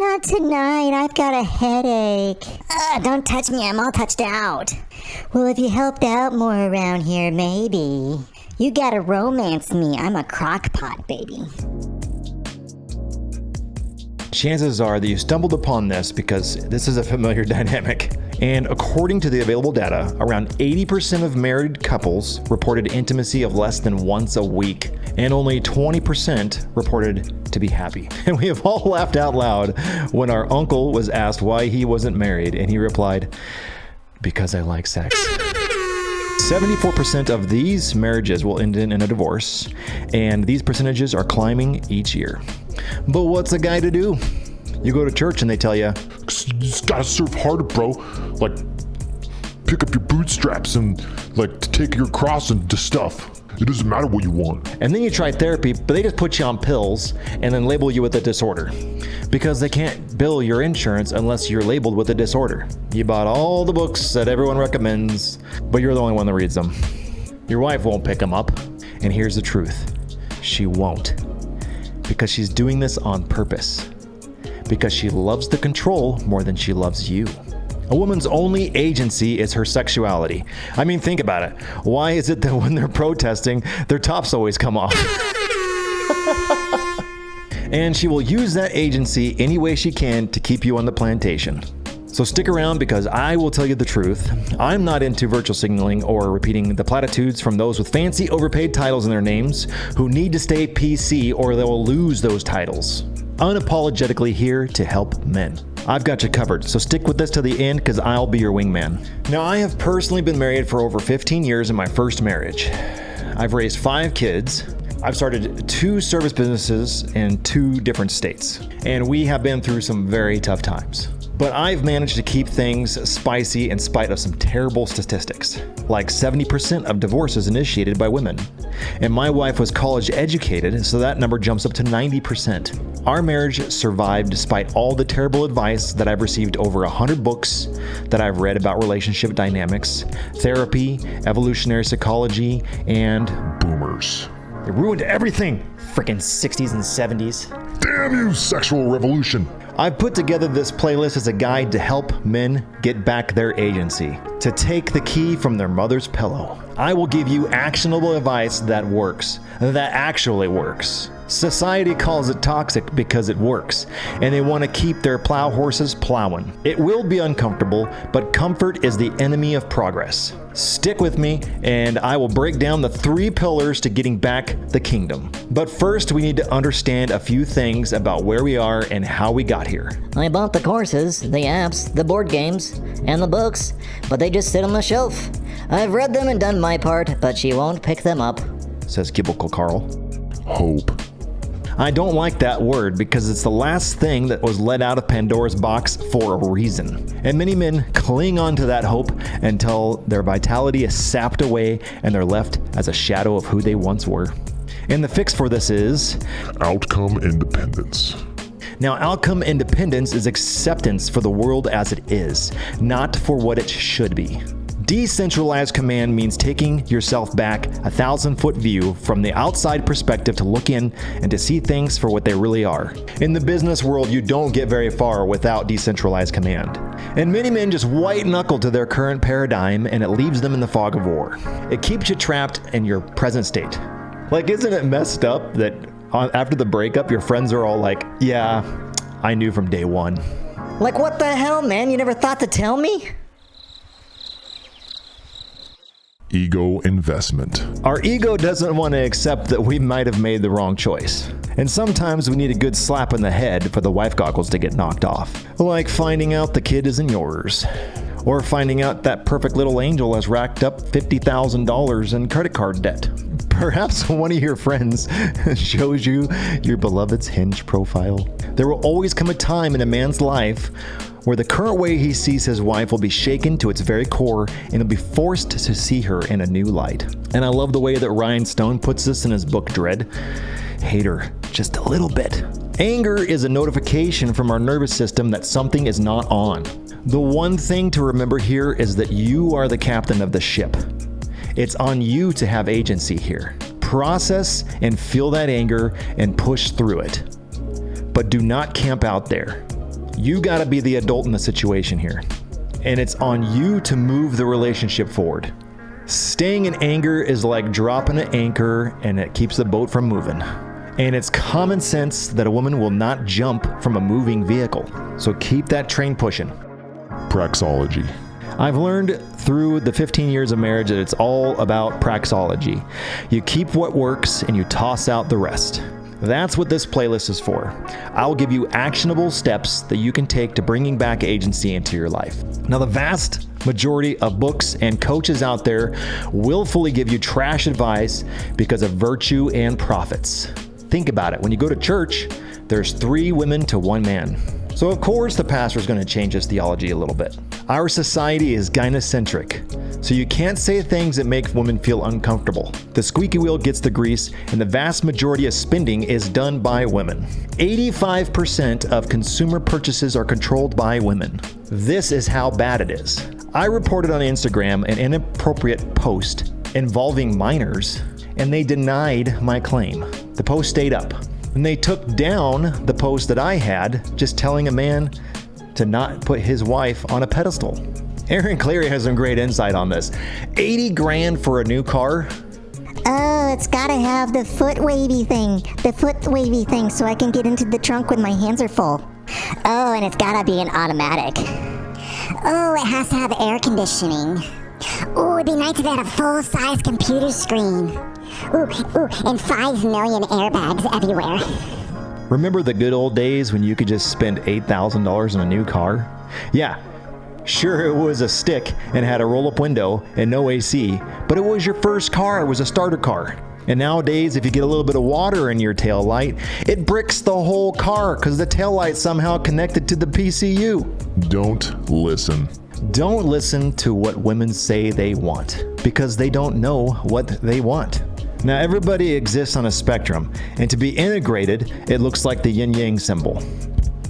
Not tonight. I've got a headache. Don't touch me. I'm all touched out. Well, if you helped out more around here, maybe. You gotta romance me. I'm a crock pot, baby. Chances are that you stumbled upon this because this is a familiar dynamic. And according to the available data, around 80% of married couples reported intimacy of less than once a week, and only 20% reported to be happy. And we have all laughed out loud when our uncle was asked why he wasn't married, and he replied, "Because I like sex." 74% of these marriages will end in a divorce, and these percentages are climbing each year. But what's a guy to do? You go to church and they tell you, "You just gotta serve harder, bro. Like, pick up your bootstraps and, like, take your cross and stuff. It doesn't matter what you want." And then you try therapy, but they just put you on pills and then label you with a disorder. Because they can't bill your insurance unless you're labeled with a disorder. You bought all the books that everyone recommends, but you're the only one that reads them. Your wife won't pick them up. And here's the truth. She won't. Because she's doing this on purpose. Because she loves the control more than she loves you. A woman's only agency is her sexuality. I mean, think about it. Why is it that when they're protesting, their tops always come off? And she will use that agency any way she can to keep you on the plantation. So stick around because I will tell you the truth. I'm not into virtual signaling or repeating the platitudes from those with fancy overpaid titles in their names who need to stay PC or they will lose those titles. Unapologetically here to help men. I've got you covered, so stick with this to the end because I'll be your wingman. Now, I have personally been married for over 15 years in my first marriage. I've raised 5 kids. I've started 2 service businesses in 2 different states, and we have been through some very tough times. But I've managed to keep things spicy in spite of some terrible statistics, like 70% of divorces initiated by women. And my wife was college educated, so that number jumps up to 90%. Our marriage survived despite all the terrible advice that I've received over 100 books that I've read about relationship dynamics, therapy, evolutionary psychology, and boomers. They ruined everything. Frickin' 60s and 70s. Damn you, sexual revolution. I've put together this playlist as a guide to help men get back their agency, to take the key from their mother's pillow. I will give you actionable advice that works, that actually works. Society calls it toxic because it works, and they want to keep their plow horses plowing. It will be uncomfortable, but comfort is the enemy of progress. Stick with me, and I will break down the 3 pillars to getting back the kingdom. But first, we need to understand a few things about where we are and how we got here. I bought the courses, the apps, the board games, and the books, but they just sit on the shelf. I've read them and done my part, but she won't pick them up, says Gibical Carl. Hope. I don't like that word because it's the last thing that was let out of Pandora's box for a reason. And many men cling on to that hope until their vitality is sapped away and they're left as a shadow of who they once were. And the fix for this is outcome independence. Now, outcome independence is acceptance for the world as it is, not for what it should be. Decentralized command means taking yourself back 1,000-foot view from the outside perspective to look in and to see things for what they really are. In the business world, you don't get very far without decentralized command. And many men just white knuckle to their current paradigm and it leaves them in the fog of war. It keeps you trapped in your present state. Like, isn't it messed up that after the breakup, your friends are all like, "Yeah, I knew from day one." Like, what the hell, man? You never thought to tell me? Ego investment. Our ego doesn't want to accept that we might have made the wrong choice. And sometimes we need a good slap in the head for the wife goggles to get knocked off. Like finding out the kid isn't yours. Or finding out that perfect little angel has racked up $50,000 in credit card debt. Perhaps one of your friends shows you your beloved's Hinge profile. There will always come a time in a man's life where the current way he sees his wife will be shaken to its very core and he'll be forced to see her in a new light. And I love the way that Ryan Stone puts this in his book Dread. Hate her just a little bit. Anger is a notification from our nervous system that something is not on. The one thing to remember here is that you are the captain of the ship. It's on you to have agency here. Process and feel that anger and push through it. But do not camp out there. You gotta be the adult in the situation here. And it's on you to move the relationship forward. Staying in anger is like dropping an anchor and it keeps the boat from moving. And it's common sense that a woman will not jump from a moving vehicle. So keep that train pushing. Praxology. I've learned through the 15 years of marriage that it's all about praxology. You keep what works and you toss out the rest. That's what this playlist is for. I'll give you actionable steps that you can take to bringing back agency into your life. Now, the vast majority of books and coaches out there willfully give you trash advice because of virtue and profits. Think about it. When you go to church, there's 3 women to 1 man. So of course the pastor's going to change his theology a little bit. Our society is gynocentric, so you can't say things that make women feel uncomfortable. The squeaky wheel gets the grease, and the vast majority of spending is done by women. 85% of consumer purchases are controlled by women. This is how bad it is. I reported on Instagram an inappropriate post involving minors, and they denied my claim. The post stayed up. And they took down the post that I had, just telling a man to not put his wife on a pedestal. Aaron Clary has some great insight on this. 80 grand for a new car? Oh, it's gotta have the foot wavy thing. The foot wavy thing so I can get into the trunk when my hands are full. Oh, and it's gotta be an automatic. Oh, it has to have air conditioning. Ooh, it'd be nice if it had a full-size computer screen. Ooh, and 5 million airbags everywhere. Remember the good old days when you could just spend $8,000 on a new car? Yeah, sure, it was a stick and had a roll-up window and no AC, but it was your first car. It was a starter car. And nowadays, if you get a little bit of water in your tail light, it bricks the whole car because the tail light's somehow connected to the PCU. Don't listen. Don't listen to what women say they want because they don't know what they want. Now, everybody exists on a spectrum, and to be integrated, it looks like the yin-yang symbol.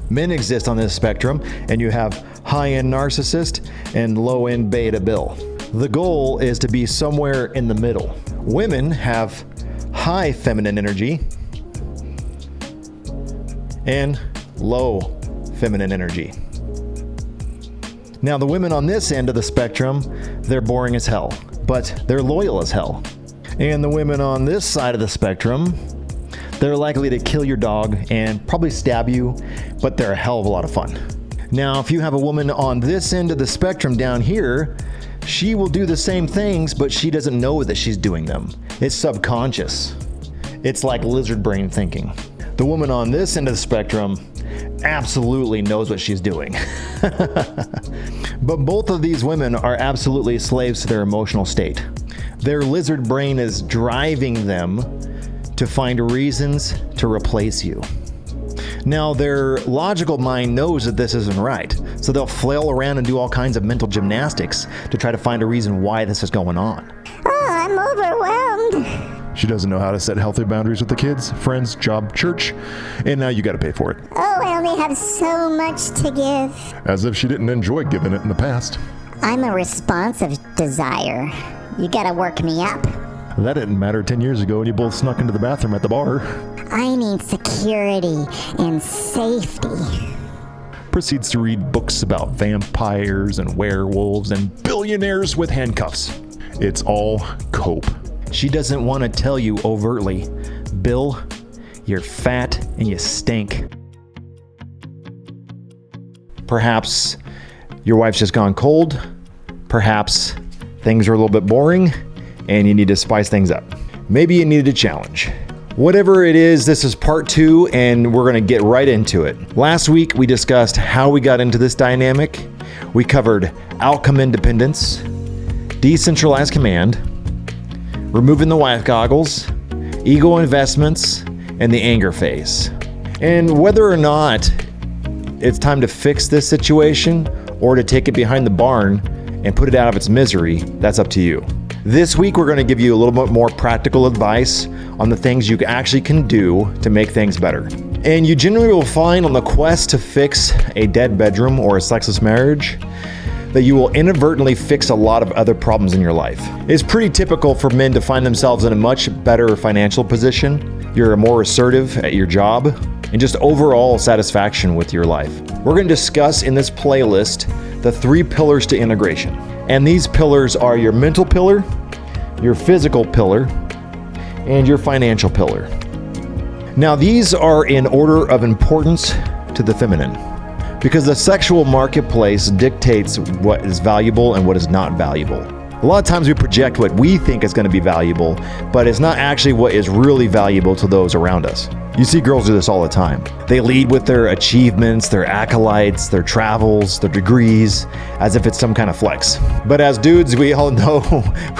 Men exist on this spectrum, and you have high-end narcissist and low-end beta bill. The goal is to be somewhere in the middle. Women have high feminine energy and low feminine energy. Now, the women on this end of the spectrum, they're boring as hell, but they're loyal as hell. And the women on this side of the spectrum, they're likely to kill your dog and probably stab you, but they're a hell of a lot of fun. Now, if you have a woman on this end of the spectrum down here, she will do the same things, but she doesn't know that she's doing them. It's subconscious. It's like lizard brain thinking. The woman on this end of the spectrum absolutely knows what she's doing. But both of these women are absolutely slaves to their emotional state. Their lizard brain is driving them to find reasons to replace you. Now, their logical mind knows that this isn't right, so they'll flail around and do all kinds of mental gymnastics to try to find a reason why this is going on. Oh, I'm overwhelmed. She doesn't know how to set healthy boundaries with the kids, friends, job, church, and now you gotta pay for it. Oh, I only have so much to give. As if she didn't enjoy giving it in the past. I'm a responsive desire. You gotta work me up. That didn't matter 10 years ago when you both snuck into the bathroom at the bar. I need security and safety. Proceeds to read books about vampires and werewolves and billionaires with handcuffs. It's all cope. She doesn't want to tell you overtly, Bill, you're fat and you stink. Perhaps your wife's just gone cold. Perhaps things are a little bit boring and you need to spice things up. Maybe you needed a challenge. Whatever it is, this is part 2 and we're going to get right into it. Last week we discussed how we got into this dynamic. We covered outcome independence, decentralized command, removing the wife goggles, ego investments, and the anger phase. And whether or not it's time to fix this situation or to take it behind the barn and put it out of its misery, that's up to you. This week, we're going to give you a little bit more practical advice on the things you actually can do to make things better. And you generally will find on the quest to fix a dead bedroom or a sexless marriage that you will inadvertently fix a lot of other problems in your life. It's pretty typical for men to find themselves in a much better financial position. You're more assertive at your job. and just overall satisfaction with your life. We're going to discuss in this playlist the 3 pillars to integration. And these pillars are your mental pillar, your physical pillar, and your financial pillar. Now, these are in order of importance to the feminine, because the sexual marketplace dictates what is valuable and what is not valuable. A lot of times we project what we think is going to be valuable, but it's not actually what is really valuable to those around us. You see girls do this all the time. They lead with their achievements, their acolytes, their travels, their degrees, as if it's some kind of flex. But as dudes, we all know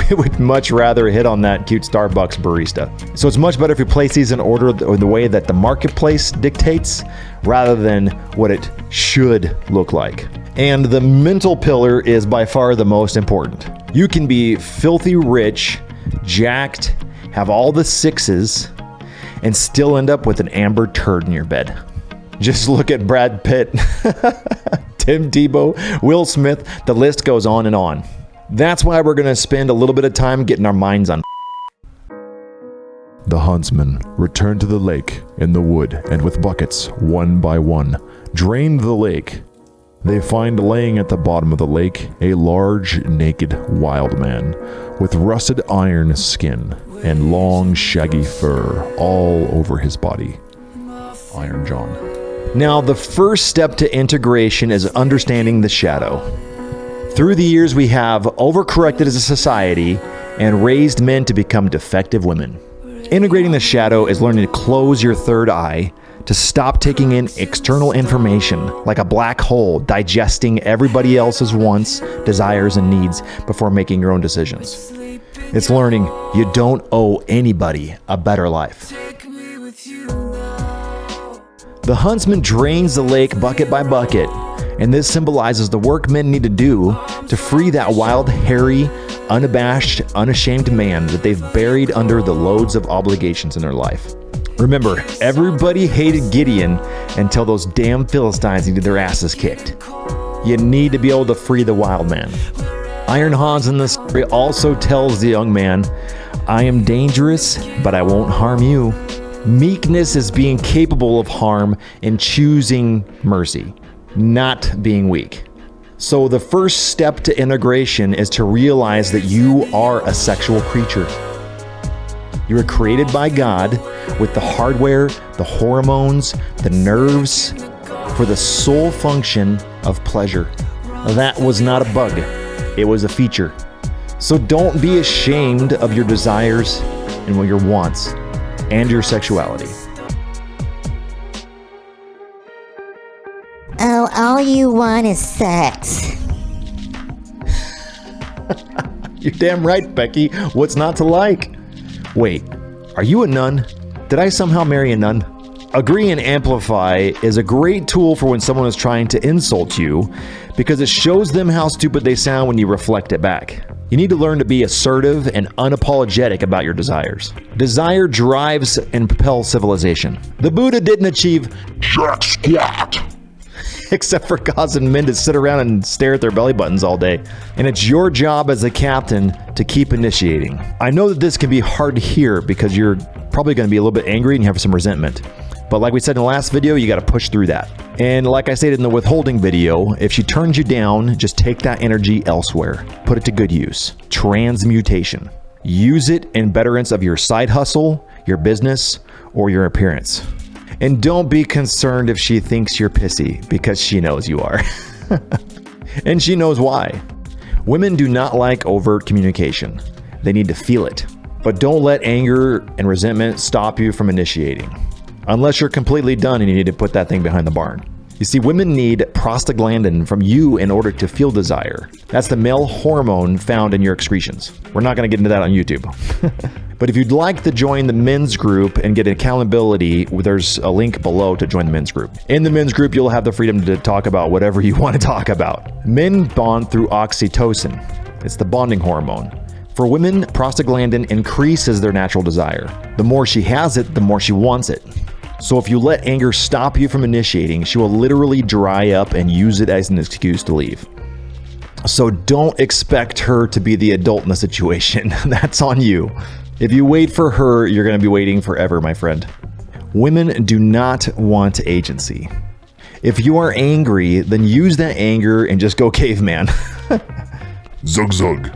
we would much rather hit on that cute Starbucks barista. So it's much better if you place these in order or the way that the marketplace dictates, rather than what it should look like. And the mental pillar is by far the most important. You can be filthy rich, jacked, have all the 6s, and still end up with an amber turd in your bed. Just look at Brad Pitt, Tim Tebow, Will Smith, the list goes on and on. That's why we're gonna spend a little bit of time getting our minds on. The huntsmen returned to the lake in the wood and with buckets, one by one, drained the lake. They find laying at the bottom of the lake a large, naked wild man with rusted iron skin and long, shaggy fur all over his body. Iron John. Now, the first step to integration is understanding the shadow. Through the years, we have overcorrected as a society and raised men to become defective women. Integrating the shadow is learning to close your third eye, to stop taking in external information like a black hole, digesting everybody else's wants, desires, and needs before making your own decisions. It's learning you don't owe anybody a better life. The huntsman drains the lake bucket by bucket, and this symbolizes the work men need to do to free that wild, hairy, unabashed, unashamed man that they've buried under the loads of obligations in their life. Remember, everybody hated Gideon until those damn Philistines needed their asses kicked. You need to be able to free the wild man. Iron Hans in this story also tells the young man, I am dangerous, but I won't harm you. Meekness is being capable of harm and choosing mercy, not being weak. So the first step to integration is to realize that you are a sexual creature. You were created by God with the hardware, the hormones, the nerves for the sole function of pleasure. That was not a bug. It was a feature. So don't be ashamed of your desires and your wants and your sexuality. Oh, all you want is sex. You're damn right, Becky. What's not to like? Wait, are you a nun? Did I somehow marry a nun? Agree and amplify is a great tool for when someone is trying to insult you, because it shows them how stupid they sound when you reflect it back. You need to learn to be assertive and unapologetic about your desires. Desire drives and propels civilization. The Buddha didn't achieve Jack squat. except for causing men to sit around and stare at their belly buttons all day. And it's your job as a captain to keep initiating. I know that this can be hard to hear because you're probably going to be a little bit angry and you have some resentment. But like we said in the last video, you got to push through that. And like I stated in the withholding video, if she turns you down, just take that energy elsewhere. Put it to good use. Transmutation. Use it in betterance of your side hustle, your business, or your appearance. And don't be concerned if she thinks you're pissy, because she knows you are. And she knows why. Women do not like overt communication. They need to feel it. But don't let anger and resentment stop you from initiating. Unless you're completely done and you need to put that thing behind the barn. You see, women need prostaglandin from you in order to feel desire. That's the male hormone found in your excretions. We're not going to get into that on YouTube. But if you'd like to join the men's group and get accountability, there's a link below to join the men's group. In the men's group, you'll have the freedom to talk about whatever you want to talk about. Men bond through oxytocin. It's the bonding hormone. For women, prostaglandin increases their natural desire. The more she has it, the more she wants it. So if you let anger stop you from initiating, she will literally dry up and use it as an excuse to leave. So don't expect her to be the adult in the situation. That's on you. If you wait for her, you're going to be waiting forever, my friend. Women do not want agency. If you are angry, then use that anger and just go caveman. Zug zug.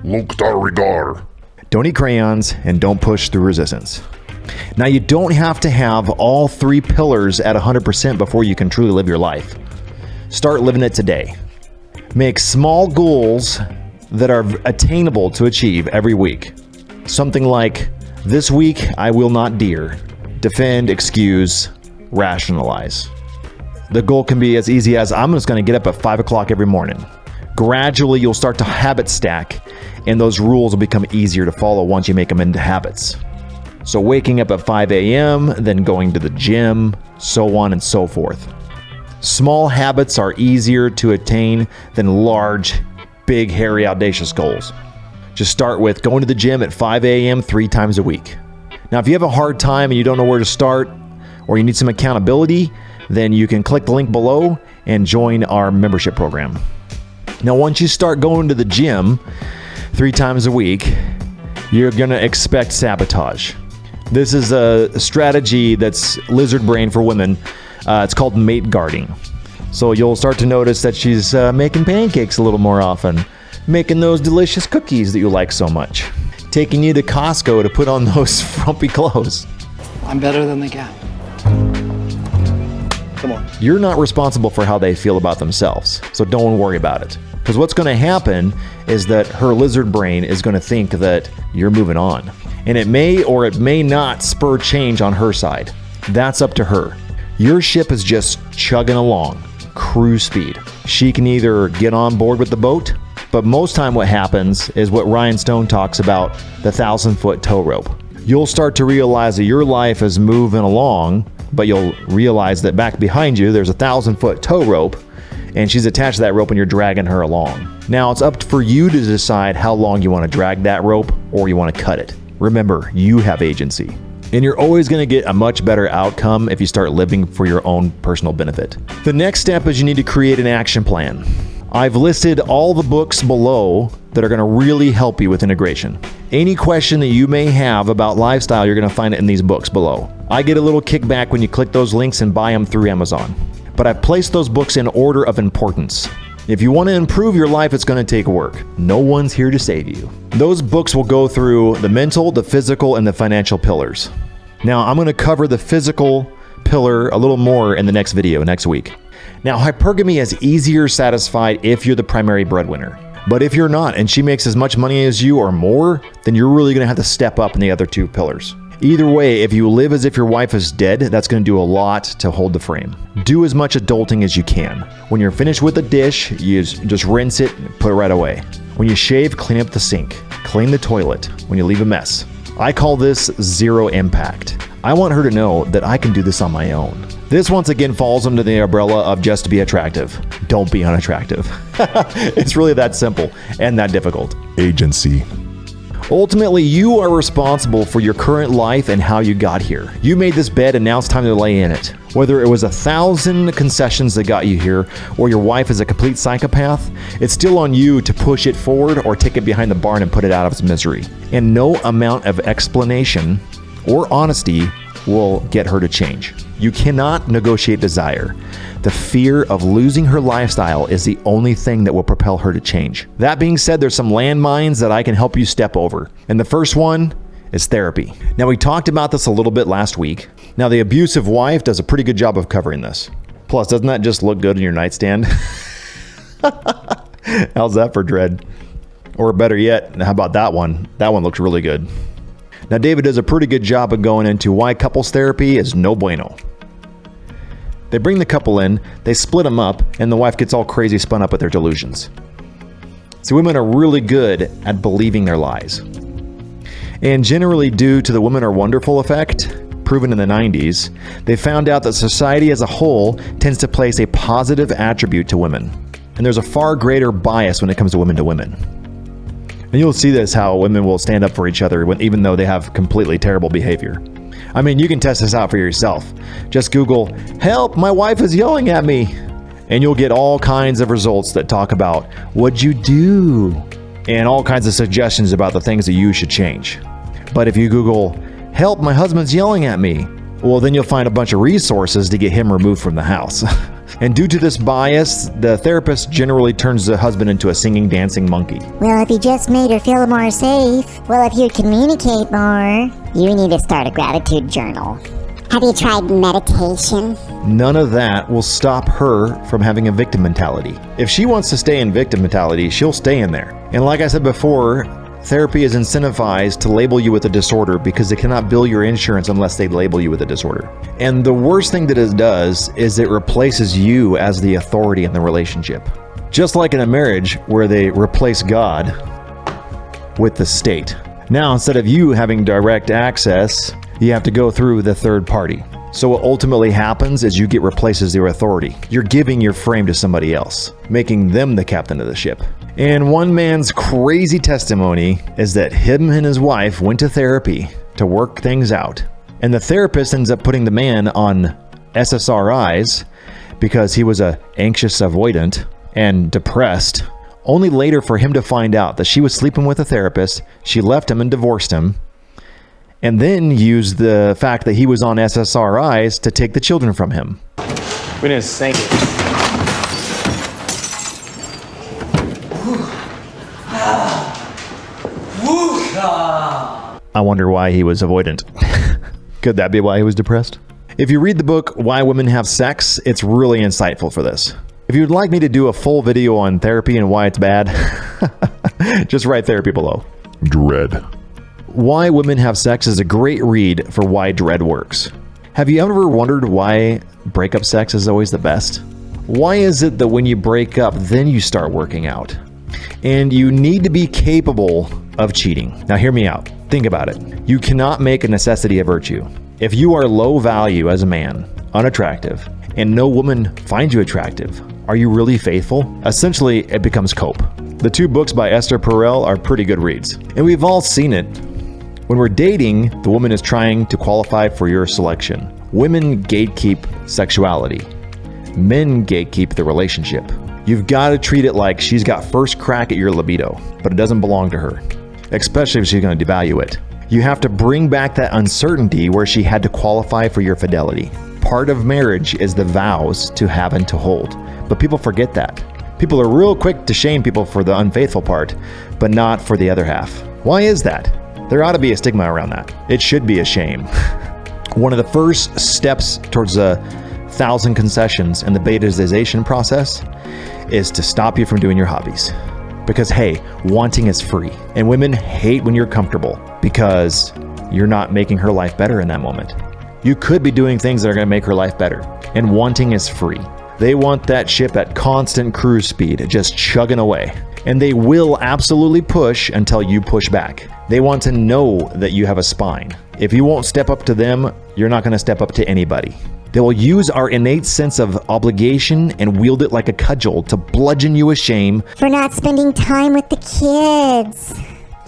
Loktar rigar. Don't eat crayons and don't push through resistance. Now, you don't have to have all 3 pillars at 100% before you can truly live your life. Start living it today. Make small goals that are attainable to achieve every week. Something like, this week I will not deer, defend, excuse, rationalize. The goal can be as easy as, I'm just going to get up at 5 o'clock every morning. Gradually, you'll start to habit stack, and those rules will become easier to follow once you make them into habits. So waking up at 5 a.m., then going to the gym, so on and so forth. Small habits are easier to attain than large, big, hairy, audacious goals. Just start with going to the gym at 5 a.m. 3 times a week. Now, if you have a hard time and you don't know where to start, or you need some accountability, then you can click the link below and join our membership program. Now, once you start going to the gym 3 times a week, you're going to expect sabotage. This is a strategy that's lizard brain for women. It's called mate guarding. So you'll start to notice that she's making pancakes a little more often, making those delicious cookies that you like so much, taking you to Costco to put on those frumpy clothes. I'm better than they get. Come on. You're not responsible for how they feel about themselves, so don't worry about it. Because what's going to happen is that her lizard brain is going to think that you're moving on. And it may or it may not spur change on her side. That's up to her. Your ship is just chugging along, cruise speed. She can either get on board with the boat, but most time what happens is what Ryan Stone talks about, the 1,000-foot tow rope. You'll start to realize that your life is moving along, but you'll realize that back behind you, there's a 1,000-foot tow rope, and she's attached to that rope and you're dragging her along. Now, it's up for you to decide how long you want to drag that rope or you want to cut it. Remember, you have agency. And you're always going to get a much better outcome if you start living for your own personal benefit. The next step is you need to create an action plan. I've listed all the books below that are going to really help you with integration. Any question that you may have about lifestyle, you're going to find it in these books below. I get a little kickback when you click those links and buy them through Amazon. But I've placed those books in order of importance. If you want to improve your life, it's going to take work. No one's here to save you. Those books will go through the mental, the physical, and the financial pillars. Now, I'm going to cover the physical pillar a little more in the next video, next week. Now, hypergamy is easier satisfied if you're the primary breadwinner. But if you're not, and she makes as much money as you or more, then you're really going to have to step up in the other 2 pillars. Either way, if you live as if your wife is dead, that's going to do a lot to hold the frame. Do as much adulting as you can. When you're finished with a dish, you just rinse it and put it right away. When you shave, clean up the sink. Clean the toilet when you leave a mess. I call this zero impact. I want her to know that I can do this on my own. This once again falls under the umbrella of just be attractive. Don't be unattractive. It's really that simple and that difficult. Agency. Ultimately, you are responsible for your current life and how you got here. You made this bed and now it's time to lay in it. Whether it was 1,000 concessions that got you here or your wife is a complete psychopath, it's still on you to push it forward or take it behind the barn and put it out of its misery. And no amount of explanation or honesty will get her to change. You cannot negotiate desire. The fear of losing her lifestyle is the only thing that will propel her to change. That being said, there's some landmines that I can help you step over. And the first one is therapy. Now, we talked about this a little bit last week. Now, the abusive wife does a pretty good job of covering this. Plus, doesn't that just look good in your nightstand? How's that for dread? Or better yet, how about that one? That one looks really good. Now, David does a pretty good job of going into why couples therapy is no bueno. They bring the couple in, they split them up, and the wife gets all crazy spun up with their delusions. See, women are really good at believing their lies. And generally due to the women are wonderful effect, proven in the 90s, they found out that society as a whole tends to place a positive attribute to women. And there's a far greater bias when it comes to women. And you'll see this, how women will stand up for each other even though they have completely terrible behavior. I mean, you can test this out for yourself. Just Google, "Help, my wife is yelling at me." And you'll get all kinds of results that talk about what'd you do? And all kinds of suggestions about the things that you should change. But if you Google, "Help, my husband's yelling at me," Well, then you'll find a bunch of resources to get him removed from the house. And due to this bias, the therapist generally turns the husband into a singing, dancing monkey. Well, if you just made her feel more safe. Well, if you communicate more, you need to start a gratitude journal. Have you tried meditation? None of that will stop her from having a victim mentality. If she wants to stay in victim mentality, she'll stay in there. And like I said before, therapy is incentivized to label you with a disorder because they cannot bill your insurance unless they label you with a disorder. And the worst thing that it does is it replaces you as the authority in the relationship. Just like in a marriage where they replace God with the state. Now, instead of you having direct access, you have to go through the third party. So what ultimately happens is you get replaced as your authority. You're giving your frame to somebody else, making them the captain of the ship. And one man's crazy testimony is that him and his wife went to therapy to work things out. And the therapist ends up putting the man on SSRIs because he was anxious avoidant and depressed, only later for him to find out that she was sleeping with a therapist, she left him and divorced him, and then used the fact that he was on SSRIs to take the children from him. We didn't sink it. I wonder why he was avoidant. Could that be why he was depressed? If you read the book Why Women Have Sex, it's really insightful for this. If you'd like me to do a full video on therapy and why it's bad, just write therapy below. Dread. Why Women Have Sex is a great read for why dread works. Have you ever wondered why breakup sex is always the best? Why is it that when you break up, then you start working out? And you need to be capable of cheating. Now hear me out. Think about it. You cannot make a necessity a virtue. If you are low value as a man, unattractive, and no woman finds you attractive, are you really faithful? Essentially, it becomes cope. The two books by Esther Perel are pretty good reads. And we've all seen it. When we're dating, the woman is trying to qualify for your selection. Women gatekeep sexuality. Men gatekeep the relationship. You've got to treat it like she's got first crack at your libido, but it doesn't belong to her, especially if she's going to devalue it. You have to bring back that uncertainty where she had to qualify for your fidelity. Part of marriage is the vows to have and to hold, but people forget that. People are real quick to shame people for the unfaithful part, but not for the other half. Why is that? There ought to be a stigma around that. It should be a shame. One of the first steps towards 1,000 concessions in the betaization process is to stop you from doing your hobbies. Because hey, wanting is free. And women hate when you're comfortable because you're not making her life better in that moment. You could be doing things that are going to make her life better. And wanting is free. They want that ship at constant cruise speed, just chugging away. And they will absolutely push until you push back. They want to know that you have a spine. If you won't step up to them, you're not going to step up to anybody. They will use our innate sense of obligation and wield it like a cudgel to bludgeon you with shame For not spending time with the kids.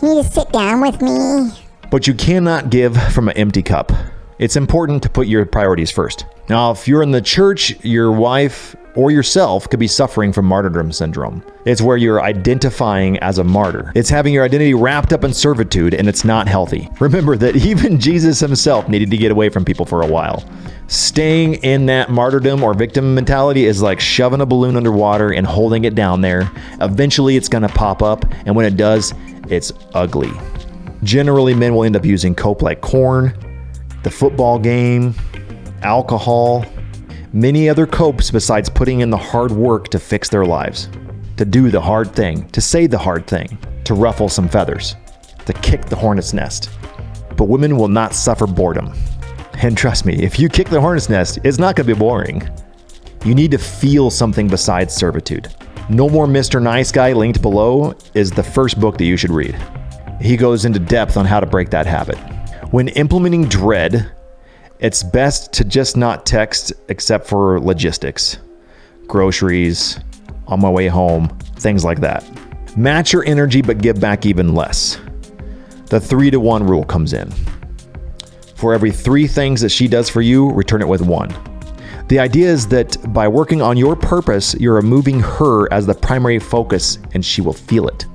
You need to sit down with me. But you cannot give from an empty cup. It's important to put your priorities first. Now, if you're in the church, your wife or yourself could be suffering from martyrdom syndrome. It's where you're identifying as a martyr. It's having your identity wrapped up in servitude, and it's not healthy. Remember that even Jesus himself needed to get away from people for a while. Staying in that martyrdom or victim mentality is like shoving a balloon underwater and holding it down there. Eventually, it's gonna pop up, and when it does, it's ugly. Generally, men will end up using cope like corn, the football game, alcohol, many other copes besides putting in the hard work to fix their lives, to do the hard thing, to say the hard thing, to ruffle some feathers, to kick the hornet's nest. But women will not suffer boredom. And trust me, if you kick the hornet's nest, it's not going to be boring. You need to feel something besides servitude. No More Mr. Nice Guy, linked below, is the first book that you should read. He goes into depth on how to break that habit. When implementing dread, it's best to just not text except for logistics, groceries, on my way home, things like that. Match your energy but give back even less. The 3-to-1 rule comes in. For every 3 things that she does for you, return it with 1. The idea is that by working on your purpose, you're removing her as the primary focus and she will feel it.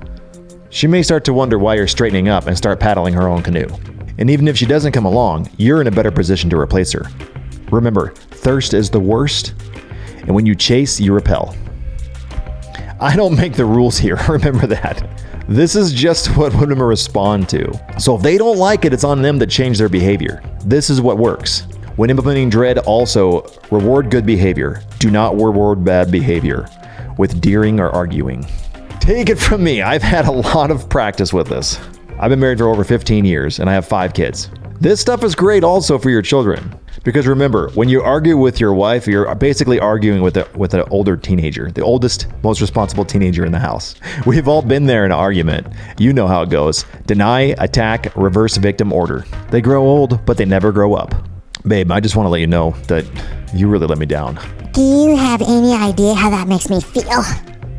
She may start to wonder why you're straightening up and start paddling her own canoe. And even if she doesn't come along, you're in a better position to replace her. Remember, thirst is the worst, and when you chase, you repel. I don't make the rules here, remember that. This is just what women respond to. So if they don't like it, it's on them to change their behavior. This is what works. When implementing dread, also reward good behavior. Do not reward bad behavior with deering or arguing. Take it from me, I've had a lot of practice with this. I've been married for over 15 years and I have 5 kids. This stuff is great also for your children. Because remember, when you argue with your wife, you're basically arguing with an older teenager, the oldest, most responsible teenager in the house. We've all been there in an argument. You know how it goes. Deny, attack, reverse victim order. They grow old, but they never grow up. Babe, I just want to let you know that you really let me down. Do you have any idea how that makes me feel?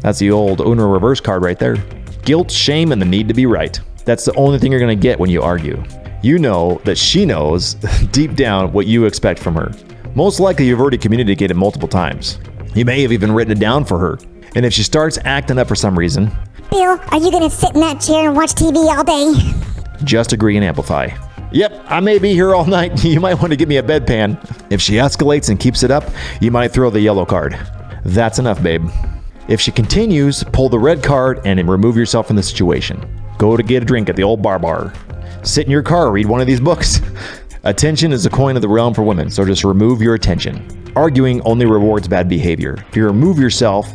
That's the old Uno reverse card right there. Guilt, shame, and the need to be right. That's the only thing you're going to get when you argue. You know that she knows deep down what you expect from her. Most likely you've already communicated multiple times. You may have even written it down for her. And if she starts acting up for some reason, Bill, are you gonna sit in that chair and watch TV all day? just agree and amplify. Yep, I may be here all night. You might want to give me a bedpan. If she escalates and keeps it up, you might throw the yellow card. That's enough, babe. If she continues, pull the red card and remove yourself from the situation. Go to get a drink at the old bar. Sit in your car, read one of these books. Attention is the coin of the realm for women, so just remove your attention. Arguing only rewards bad behavior. If you remove yourself,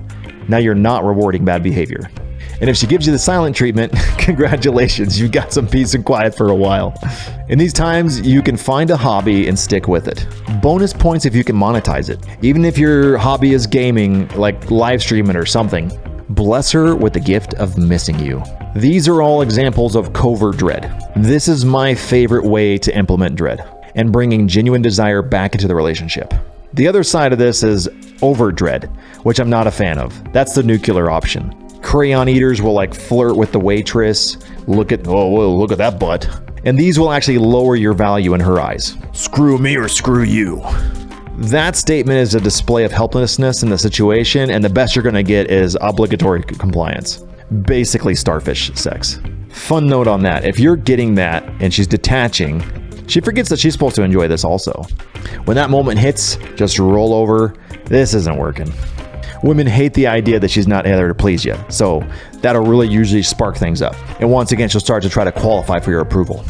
now you're not rewarding bad behavior. And if she gives you the silent treatment, congratulations, you got some peace and quiet for a while. In these times, you can find a hobby and stick with it. Bonus points if you can monetize it. Even if your hobby is gaming, like live streaming or something, bless her with the gift of missing you. These are all examples of covert dread. This is my favorite way to implement dread and bringing genuine desire back into the relationship. The other side of this is overt dread, which I'm not a fan of. That's the nuclear option. Crayon eaters will like flirt with the waitress. Look at that butt. And these will actually lower your value in her eyes. Screw me or screw you. That statement is a display of helplessness in the situation, and the best you're going to get is obligatory compliance. Basically starfish sex. Fun note on that, if you're getting that and she's detaching, she forgets that she's supposed to enjoy this also. When that moment hits, just roll over. This isn't working. Women hate the idea that she's not there to please you, so that'll really usually spark things up. And once again, she'll start to try to qualify for your approval.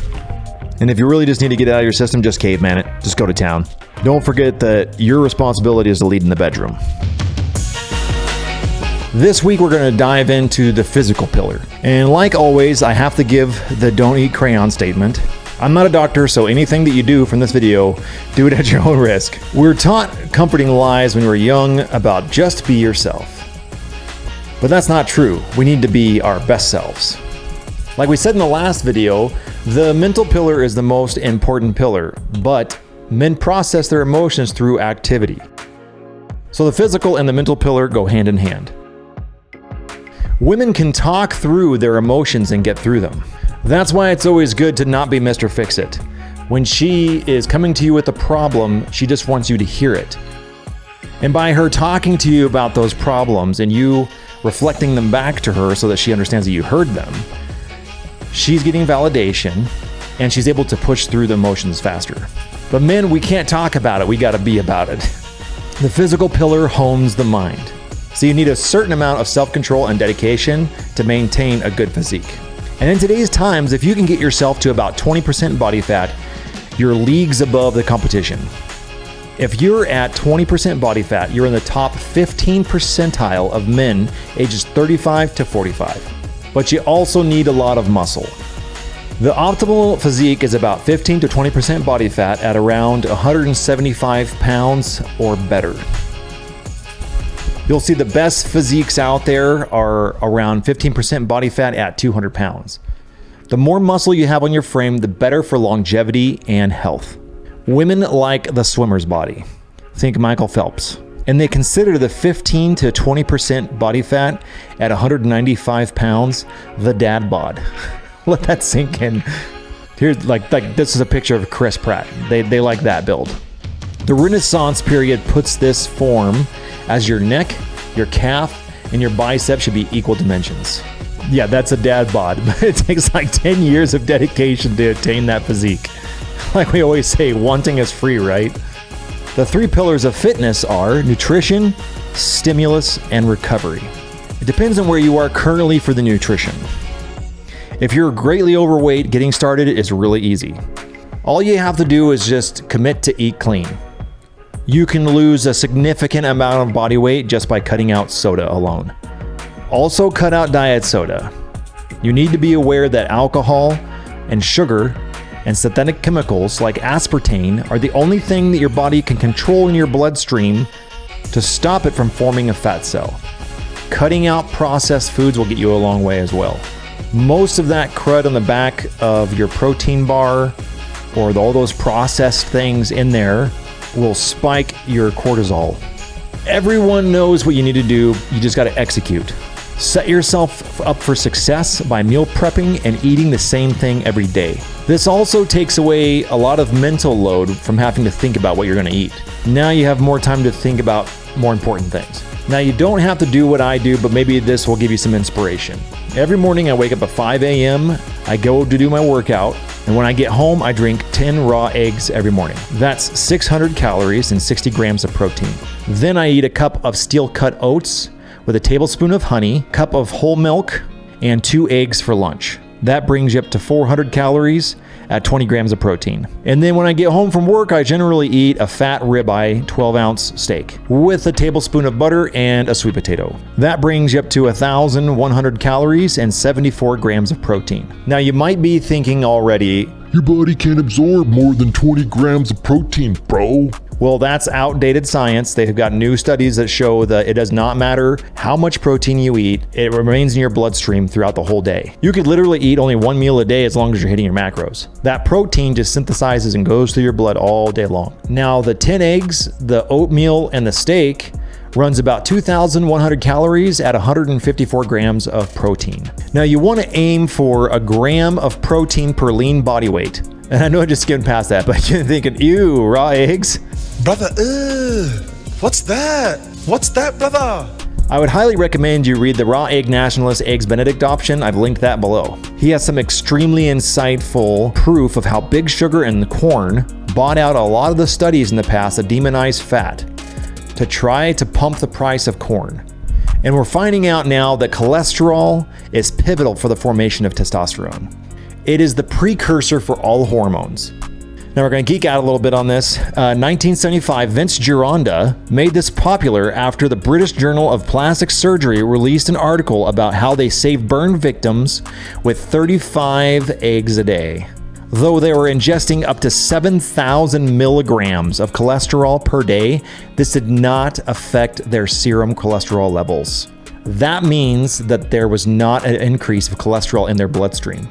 And if you really just need to get it out of your system, just caveman it. Just go to town. Don't forget that your responsibility is to lead in the bedroom. This week, we're going to dive into the physical pillar. And like always, I have to give the don't eat crayon statement. I'm not a doctor, so anything that you do from this video, do it at your own risk. We're taught comforting lies when we're young about just be yourself. But that's not true. We need to be our best selves. Like we said in the last video, the mental pillar is the most important pillar, but men process their emotions through activity. So the physical and the mental pillar go hand in hand. Women can talk through their emotions and get through them. That's why it's always good to not be Mr. Fix-It. When she is coming to you with a problem, she just wants you to hear it. And by her talking to you about those problems and you reflecting them back to her so that she understands that you heard them, she's getting validation and she's able to push through the emotions faster. But men, we can't talk about it, we gotta be about it. The physical pillar hones the mind. So you need a certain amount of self-control and dedication to maintain a good physique. And in today's times, if you can get yourself to about 20% body fat, you're leagues above the competition. If you're at 20% body fat, you're in the top 15 percentile of men ages 35 to 45. But you also need a lot of muscle. The optimal physique is about 15 to 20% body fat at around 175 pounds or better. You'll see the best physiques out there are around 15% body fat at 200 pounds. The more muscle you have on your frame, the better for longevity and health. Women like the swimmer's body. Think Michael Phelps. And they consider the 15 to 20% body fat at 195 pounds the dad bod. Let that sink in. Here's like this is a picture of Chris Pratt. They like that build. The Renaissance period puts this form as your neck, your calf, and your bicep should be equal dimensions. Yeah, that's a dad bod. It takes like 10 years of dedication to attain that physique. Like we always say, wanting is free, right? The 3 pillars of fitness are nutrition, stimulus, and recovery. It depends on where you are currently for the nutrition. If you're greatly overweight, getting started is really easy. All you have to do is just commit to eat clean. You can lose a significant amount of body weight just by cutting out soda alone. Also cut out diet soda. You need to be aware that alcohol and sugar and synthetic chemicals like aspartame are the only thing that your body can control in your bloodstream to stop it from forming a fat cell. Cutting out processed foods will get you a long way as well. Most of that crud on the back of your protein bar or all those processed things in there will spike your cortisol. Everyone knows what you need to do, you just got to execute. Set yourself up for success by meal prepping and eating the same thing every day. This also takes away a lot of mental load from having to think about what you're going to eat. Now you have more time to think about more important things. Now you don't have to do what I do, but maybe this will give you some inspiration. Every morning I wake up at 5 a.m., I go to do my workout, and when I get home I drink 10 raw eggs every morning. That's 600 calories and 60 grams of protein. Then I eat a cup of steel-cut oats with a tablespoon of honey, cup of whole milk, and 2 eggs for lunch. That brings you up to 400 calories at 20 grams of protein. And then when I get home from work, I generally eat a fat ribeye 12-ounce steak with a tablespoon of butter and a sweet potato. That brings you up to 1,100 calories and 74 grams of protein. Now you might be thinking already, Your body can't absorb more than 20 grams of protein, bro. well, that's outdated science. They've got new studies that show that it does not matter how much protein you eat, it remains in your bloodstream throughout the whole day. You could literally eat only 1 meal a day as long as you're hitting your macros. That protein just synthesizes and goes through your blood all day long. Now, the 10 eggs, the oatmeal, and the steak runs about 2,100 calories at 154 grams of protein. Now, you want to aim for a gram of protein per lean body weight. And I know I just skimmed past that, but you're thinking, ew, raw eggs? Brother, what's that? What's that, brother? I would highly recommend you read the Raw Egg Nationalist Eggs Benedict option. I've linked that below. He has some extremely insightful proof of how Big Sugar and corn bought out a lot of the studies in the past that demonize fat to try to pump the price of corn. And we're finding out now that cholesterol is pivotal for the formation of testosterone. It is the precursor for all hormones. Now we're going to geek out a little bit on this. 1975, Vince Gironda made this popular after the British Journal of Plastic Surgery released an article about how they saved burn victims with 35 eggs a day. Though they were ingesting up to 7,000 milligrams of cholesterol per day, this did not affect their serum cholesterol levels. That means that there was not an increase of cholesterol in their bloodstream.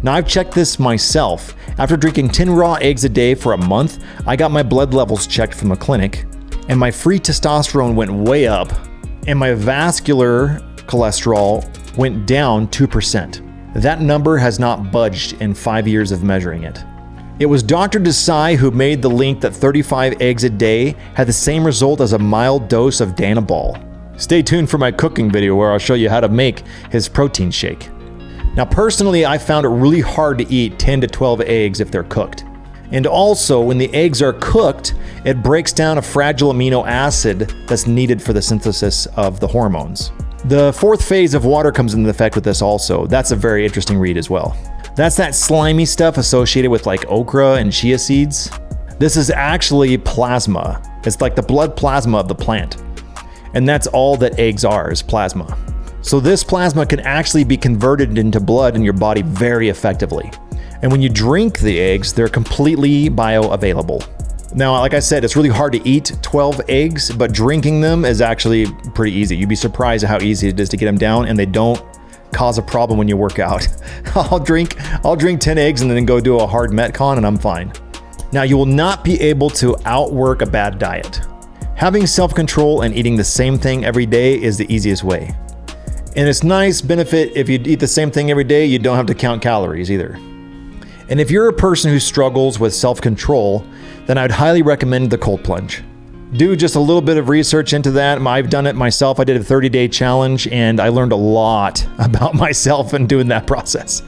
Now, I've checked this myself. After drinking 10 raw eggs a day for a month, I got my blood levels checked from a clinic, and my free testosterone went way up, and my vascular cholesterol went down 2%. That number has not budged in 5 years of measuring it. It was Dr. Desai who made the link that 35 eggs a day had the same result as a mild dose of Danabol. Stay tuned for my cooking video where I'll show you how to make his protein shake. Now, personally, I found it really hard to eat 10 to 12 eggs if they're cooked. And also, when the eggs are cooked, it breaks down a fragile amino acid that's needed for the synthesis of the hormones. The fourth phase of water comes into effect with this also. That's a very interesting read as well. That's that slimy stuff associated with like okra and chia seeds. This is actually plasma. It's like the blood plasma of the plant. And that's all that eggs are, is plasma. So this plasma can actually be converted into blood in your body very effectively. And when you drink the eggs, they're completely bioavailable. Now, like I said, it's really hard to eat 12 eggs, but drinking them is actually pretty easy. You'd be surprised at how easy it is to get them down, and they don't cause a problem when you work out. I'll drink 10 eggs and then go do a hard Metcon and I'm fine. Now, you will not be able to outwork a bad diet. Having self-control and eating the same thing every day is the easiest way. And it's nice benefit if you eat the same thing every day, you don't have to count calories either. And if you're a person who struggles with self-control, then I'd highly recommend the cold plunge. Do just a little bit of research into that. I've done it myself. I did a 30-day challenge and I learned a lot about myself in doing that process.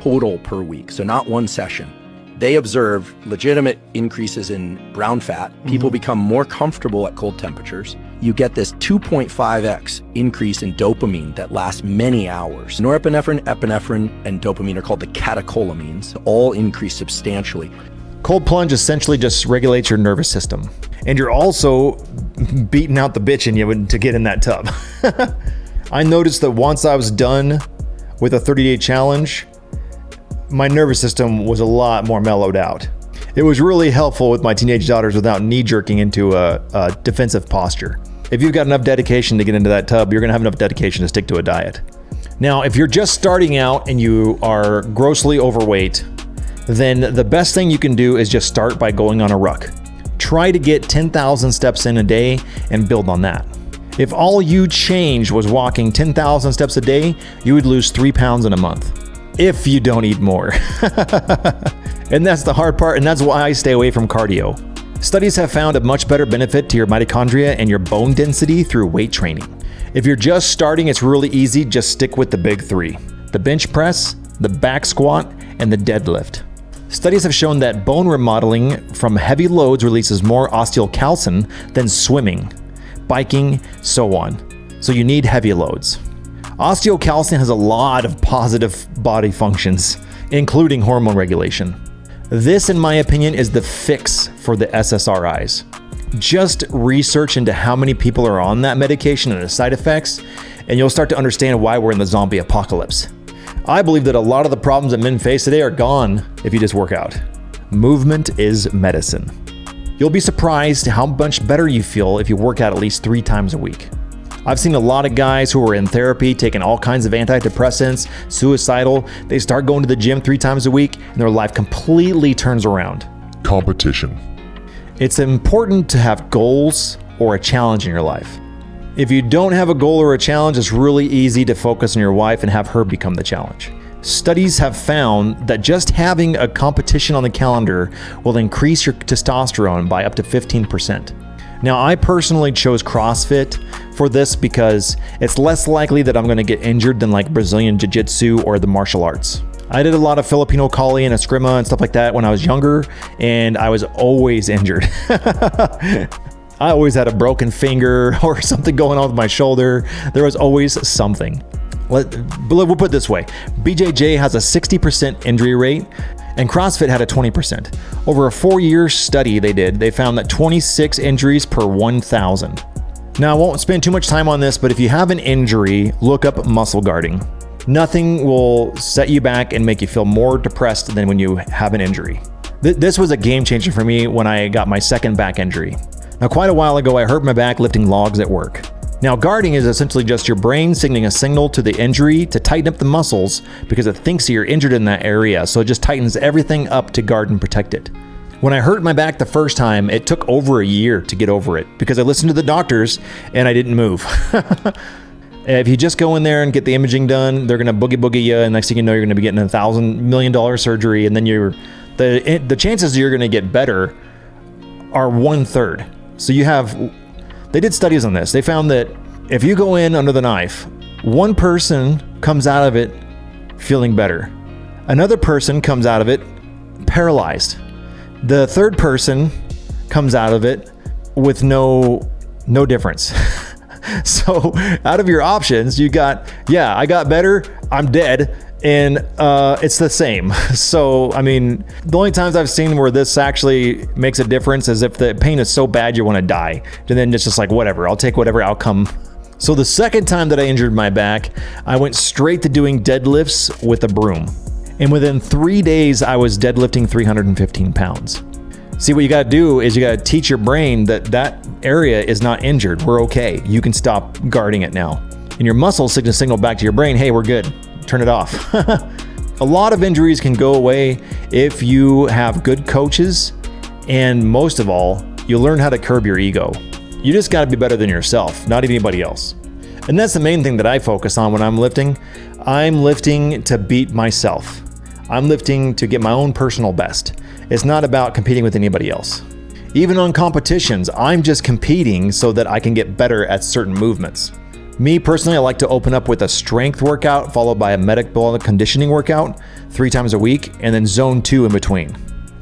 Total per week, so not one session. They observe legitimate increases in brown fat. People become more comfortable at cold temperatures. You get this 2.5x increase in dopamine that lasts many hours. Norepinephrine, epinephrine, and dopamine are called the catecholamines, all increase substantially. Cold plunge essentially just regulates your nervous system. And you're also beating out the bitch in you to get in that tub. I noticed that once I was done with a 30-day challenge, my nervous system was a lot more mellowed out. It was really helpful with my teenage daughters without knee-jerking into a defensive posture. If you've got enough dedication to get into that tub, you're gonna have enough dedication to stick to a diet. Now, if you're just starting out and you are grossly overweight, then the best thing you can do is just start by going on a ruck. Try to get 10,000 steps in a day and build on that. If all you changed was walking 10,000 steps a day, you would lose 3 pounds in a month. If you don't eat more. And that's the hard part, and that's why I stay away from cardio. Studies have found a much better benefit to your mitochondria and your bone density through weight training. If you're just starting, it's really easy. Just stick with the big three: the bench press, the back squat, and the deadlift. Studies have shown that bone remodeling from heavy loads releases more osteocalcin than swimming, biking, so on. So you need heavy loads. Osteocalcin has a lot of positive body functions, including hormone regulation. This, in my opinion, is the fix for the SSRIs. Just research into how many people are on that medication and the side effects, and you'll start to understand why we're in the zombie apocalypse. I believe that a lot of the problems that men face today are gone if you just work out. Movement is medicine. You'll be surprised how much better you feel if you work out at least 3 times a week. I've seen a lot of guys who are in therapy, taking all kinds of antidepressants, suicidal. They start going to the gym 3 times a week and their life completely turns around. Competition. It's important to have goals or a challenge in your life. If you don't have a goal or a challenge, it's really easy to focus on your wife and have her become the challenge. Studies have found that just having a competition on the calendar will increase your testosterone by up to 15%. Now, I personally chose CrossFit for this because it's less likely that I'm going to get injured than like Brazilian Jiu-Jitsu or the martial arts. I did a lot of Filipino Kali and Eskrima and stuff like that when I was younger, and I was always injured. I always had a broken finger or something going on with my shoulder. There was always something. We'll put it this way. BJJ has a 60% injury rate, and CrossFit had a 20%. Over a 4-year study they found that 26 injuries per 1,000. Now, I won't spend too much time on this, but if you have an injury, look up muscle guarding. Nothing will set you back and make you feel more depressed than when you have an injury. This was a game changer for me when I got my second back injury. Now, quite a while ago, I hurt my back lifting logs at work. Now, guarding is essentially just your brain sending a signal to the injury to tighten up the muscles because it thinks you're injured in that area, so it just tightens everything up to guard and protect it. When I hurt my back the first time, it took over a year to get over it because I listened to the doctors and I didn't move. If you just go in there and get the imaging done, they're gonna boogie you, and next thing you know, you're gonna be getting $1,000 million surgery, and then the chances you're gonna get better are 1/3. So they did studies on this. They found that if you go in under the knife, one person comes out of it feeling better. Another person comes out of it paralyzed. The third person comes out of it with no difference. So out of your options, you got, I got better, I'm dead, and it's the same. So, I mean, the only times I've seen where this actually makes a difference is if the pain is so bad you want to die. And then it's just like, whatever, I'll take whatever outcome. So the second time that I injured my back, I went straight to doing deadlifts with a broom. And within 3 days, I was deadlifting 315 pounds. See, what you got to do is you got to teach your brain that area is not injured. We're okay. You can stop guarding it now. And your muscles signal back to your brain, hey, we're good. Turn it off. A lot of injuries can go away if you have good coaches, and most of all, you learn how to curb your ego. You just got to be better than yourself, not anybody else. And that's the main thing that I focus on when I'm lifting. I'm lifting to beat myself. I'm lifting to get my own personal best. It's not about competing with anybody else. Even on competitions, I'm just competing so that I can get better at certain movements. Me personally, I like to open up with a strength workout followed by a metabolic conditioning workout 3 times a week, and then zone 2 in between.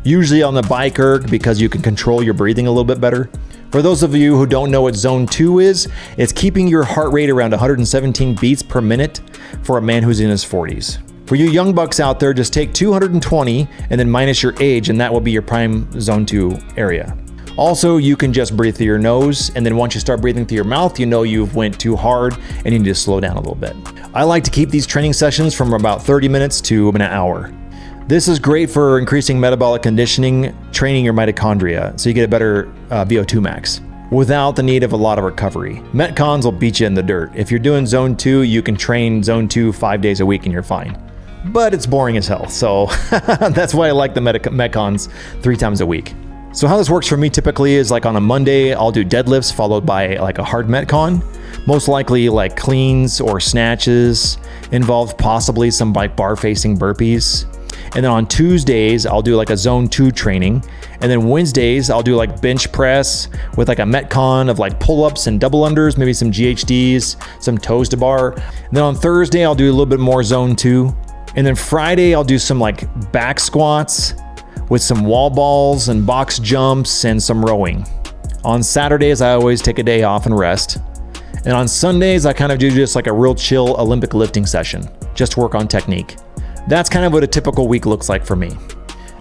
Usually on the bike erg because you can control your breathing a little bit better. For those of you who don't know what zone 2 is, it's keeping your heart rate around 117 beats per minute for a man who's in his 40s. For you young bucks out there, just take 220 and then minus your age, and that will be your prime zone 2 area. Also, you can just breathe through your nose, and then once you start breathing through your mouth, you know you've went too hard and you need to slow down a little bit. I like to keep these training sessions from about 30 minutes to an hour. This is great for increasing metabolic conditioning, training your mitochondria, so you get a better VO2 max without the need of a lot of recovery. Metcons will beat you in the dirt. If you're doing zone 2, you can train zone 2 5 days a week and you're fine. But it's boring as hell, so that's why I like the Metcons 3 times a week. So how this works for me typically is like on a Monday, I'll do deadlifts followed by like a hard Metcon. Most likely like cleans or snatches, involved possibly some like bar facing burpees. And then on Tuesdays, I'll do like a zone 2 training. And then Wednesdays, I'll do like bench press with like a Metcon of like pull-ups and double unders, maybe some GHDs, some toes to bar. And then on Thursday, I'll do a little bit more zone 2. And then Friday, I'll do some like back squats with some wall balls and box jumps and some rowing. On Saturdays, I always take a day off and rest. And on Sundays, I kind of do just like a real chill Olympic lifting session, just to work on technique. That's kind of what a typical week looks like for me.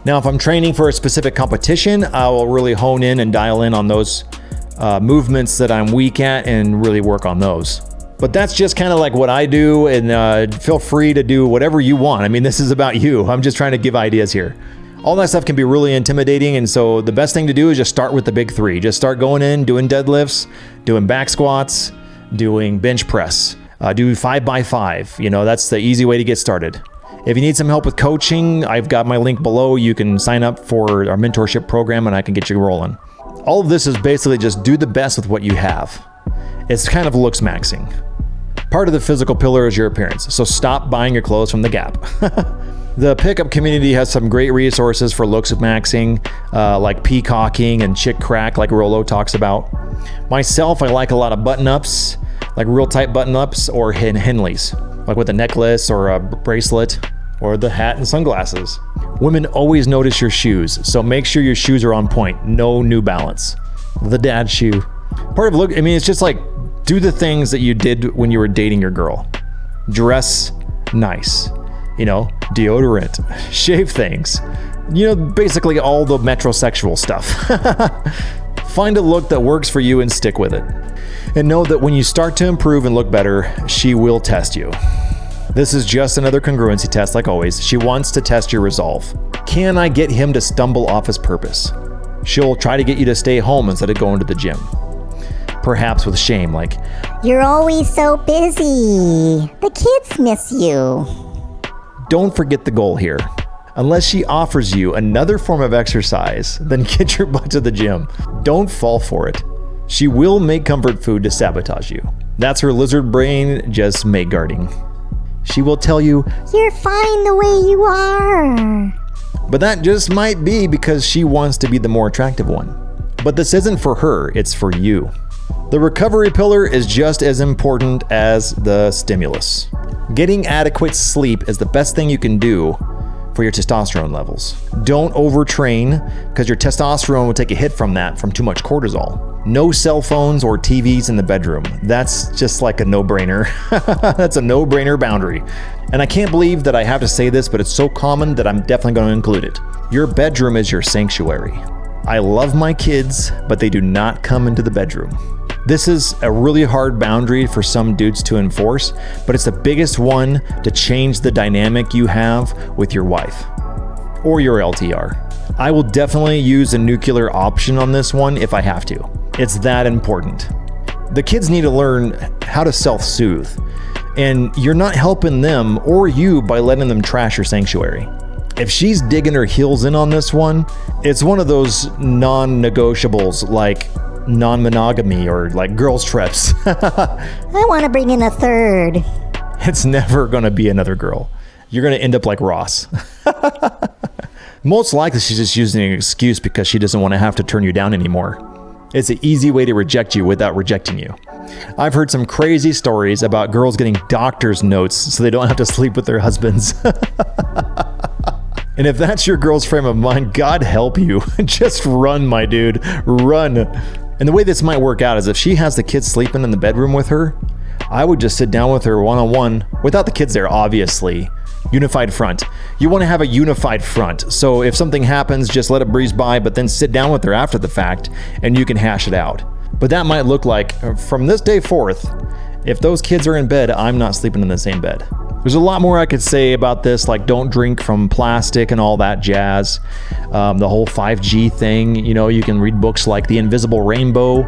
Now, if I'm training for a specific competition, I will really hone in and dial in on those movements that I'm weak at and really work on those. But that's just kind of like what I do, and feel free to do whatever you want. I mean, this is about you. I'm just trying to give ideas here. All that stuff can be really intimidating, and so the best thing to do is just start with the big 3. Just start going in, doing deadlifts, doing back squats, doing bench press, do 5x5. You know, that's the easy way to get started. If you need some help with coaching, I've got my link below. You can sign up for our mentorship program and I can get you rolling. All of this is basically just do the best with what you have. It's kind of looks maxing. Part of the physical pillar is your appearance, so stop buying your clothes from the Gap. The pickup community has some great resources for looks maxing, like peacocking and chick crack, like Rolo talks about. Myself, I like a lot of button-ups, like real tight button-ups or Henleys, like with a necklace or a bracelet or the hat and sunglasses. Women always notice your shoes, so make sure your shoes are on point. No New Balance. The dad shoe. Part of look, I mean, it's just like do the things that you did when you were dating your girl. Dress nice. You know, deodorant, shave things, you know, basically all the metrosexual stuff. Find a look that works for you and stick with it. And know that when you start to improve and look better, she will test you. This is just another congruency test like always. She wants to test your resolve. Can I get him to stumble off his purpose? She'll try to get you to stay home instead of going to the gym. Perhaps with shame, like, You're always so busy. The kids miss you. Don't forget the goal here. Unless she offers you another form of exercise, then get your butt to the gym. Don't fall for it. She will make comfort food to sabotage you. That's her lizard brain just make guarding. She will tell you, You're fine the way you are. but that just might be because she wants to be the more attractive one. But this isn't for her, it's for you. The recovery pillar is just as important as the stimulus. Getting adequate sleep is the best thing you can do for your testosterone levels. Don't overtrain because your testosterone will take a hit from that from too much cortisol. No cell phones or TVs in the bedroom. That's just like a no-brainer. That's a no-brainer boundary. And I can't believe that I have to say this, but it's so common that I'm definitely going to include it. Your bedroom is your sanctuary. I love my kids, but they do not come into the bedroom. This is a really hard boundary for some dudes to enforce, but it's the biggest one to change the dynamic you have with your wife or your LTR. I will definitely use a nuclear option on this one if I have to. It's that important. The kids need to learn how to self-soothe, and you're not helping them or you by letting them trash your sanctuary. If she's digging her heels in on this one, it's one of those non-negotiables like non-monogamy or like girls trips. I want to bring in a third. It's never gonna be another girl. You're gonna end up like Ross. Most likely she's just using an excuse because she doesn't want to have to turn you down anymore. It's an easy way to reject you without rejecting you. I've heard some crazy stories about girls getting doctor's notes so they don't have to sleep with their husbands. And if that's your girl's frame of mind, God help you. Just run, my dude, run. And the way this might work out is if she has the kids sleeping in the bedroom with her, I would just sit down with her one-on-one, without the kids there, obviously. Unified front. You want to have a unified front. So if something happens, just let it breeze by, but then sit down with her after the fact and you can hash it out. But that might look like, from this day forth, if those kids are in bed, I'm not sleeping in the same bed. There's a lot more I could say about this, like don't drink from plastic and all that jazz. The whole 5G thing, you can read books like The Invisible Rainbow,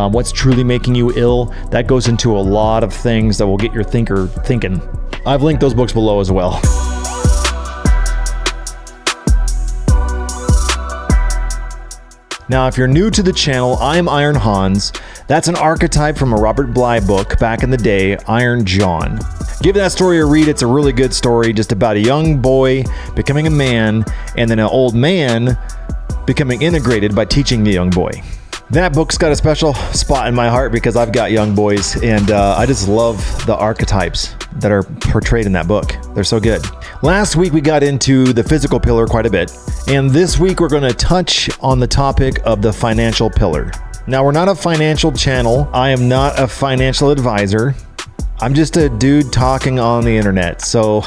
What's Truly Making You Ill. That goes into a lot of things that will get your thinker thinking. I've linked those books below as well. Now, if you're new to the channel, I'm Iron Hans. That's an archetype from a Robert Bly book back in the day, Iron John. Give that story a read. It's a really good story just about a young boy becoming a man and then an old man becoming integrated by teaching the young boy. That book's got a special spot in my heart because I've got young boys and I just love the archetypes that are portrayed in that book. They're so good. Last week we got into the physical pillar quite a bit, and this week we're going to touch on the topic of the financial pillar. Now, we're not a financial channel. I am not a financial advisor. I'm just a dude talking on the internet, so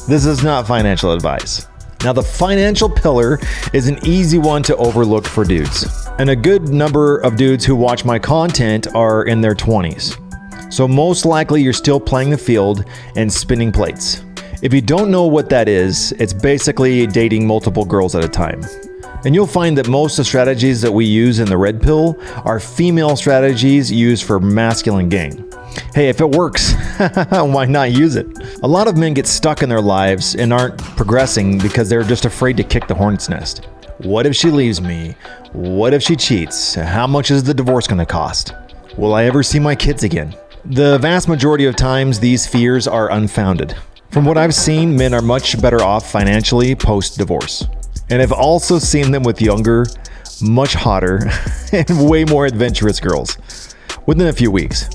this is not financial advice. Now, the financial pillar is an easy one to overlook for dudes. And a good number of dudes who watch my content are in their 20s. So most likely you're still playing the field and spinning plates. If you don't know what that is, it's basically dating multiple girls at a time. And you'll find that most of the strategies that we use in the red pill are female strategies used for masculine gain. Hey, if it works, why not use it? A lot of men get stuck in their lives and aren't progressing because they're just afraid to kick the hornet's nest. What if she leaves me? What if she cheats? How much is the divorce going to cost? Will I ever see my kids again? The vast majority of times, these fears are unfounded. From what I've seen, men are much better off financially post-divorce. And I've also seen them with younger, much hotter, and way more adventurous girls within a few weeks.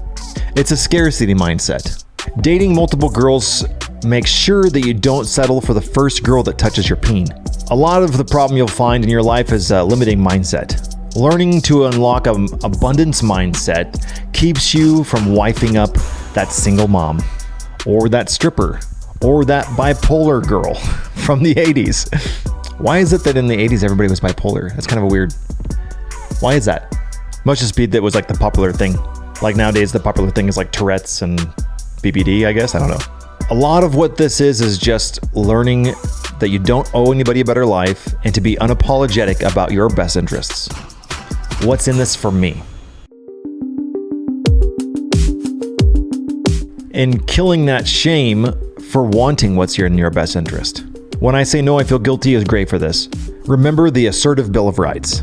It's a scarcity mindset. Dating multiple girls makes sure that you don't settle for the first girl that touches your peen. A lot of the problem you'll find in your life is a limiting mindset. Learning to unlock an abundance mindset keeps you from wifing up that single mom, or that stripper, or that bipolar girl from the 80s. Why is it that in the 80s everybody was bipolar? That's kind of a weird... Why is that? Must just be that it was like the popular thing. Like nowadays the popular thing is like Tourette's and BPD, I guess. I don't know. A lot of what this is just learning that you don't owe anybody a better life and to be unapologetic about your best interests. What's in this for me? And killing that shame for wanting what's in your best interest. When I say no, I feel guilty is great for this. Remember the assertive Bill of Rights.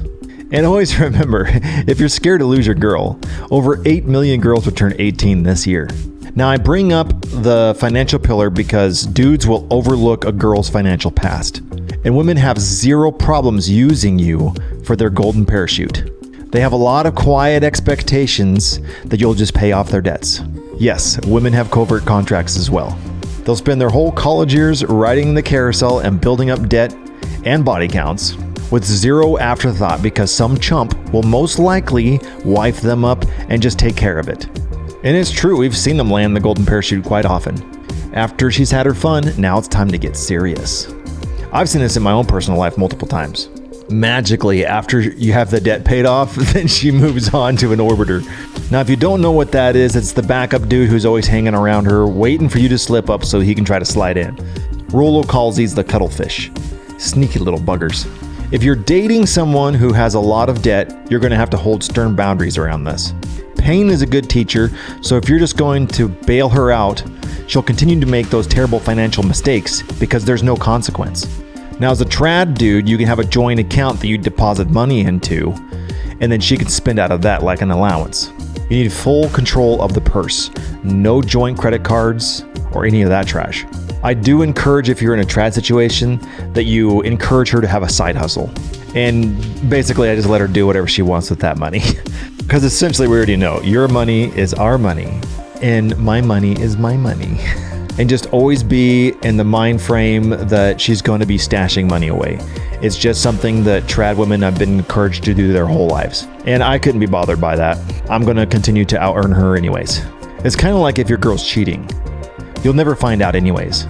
And always remember, if you're scared to lose your girl, over 8 million girls will turn 18 this year. Now, I bring up the financial pillar because dudes will overlook a girl's financial past. And women have zero problems using you for their golden parachute. They have a lot of quiet expectations that you'll just pay off their debts. Yes, women have covert contracts as well. They'll spend their whole college years riding the carousel and building up debt and body counts with zero afterthought because some chump will most likely wife them up and just take care of it. And it's true, we've seen them land the golden parachute quite often. After she's had her fun, now it's time to get serious. I've seen this in my own personal life multiple times. Magically, after you have the debt paid off, then she moves on to an orbiter. Now, if you don't know what that is, it's the backup dude who's always hanging around her, waiting for you to slip up so he can try to slide in. Rollo calls these the cuttlefish. Sneaky little buggers. If you're dating someone who has a lot of debt, you're going to have to hold stern boundaries around this. Pain is a good teacher, so if you're just going to bail her out, she'll continue to make those terrible financial mistakes because there's no consequence. Now, as a trad dude, you can have a joint account that you deposit money into, and then she can spend out of that like an allowance. You need full control of the purse. No joint credit cards or any of that trash. I do encourage, if you're in a trad situation, that you encourage her to have a side hustle. And basically, I just let her do whatever she wants with that money. Because essentially, we already know your money is our money, and my money is my money. And just always be in the mind frame that she's going to be stashing money away. It's just something that trad women have been encouraged to do their whole lives. And I couldn't be bothered by that. I'm going to continue to out-earn her anyways. It's kind of like if your girl's cheating. You'll never find out anyways.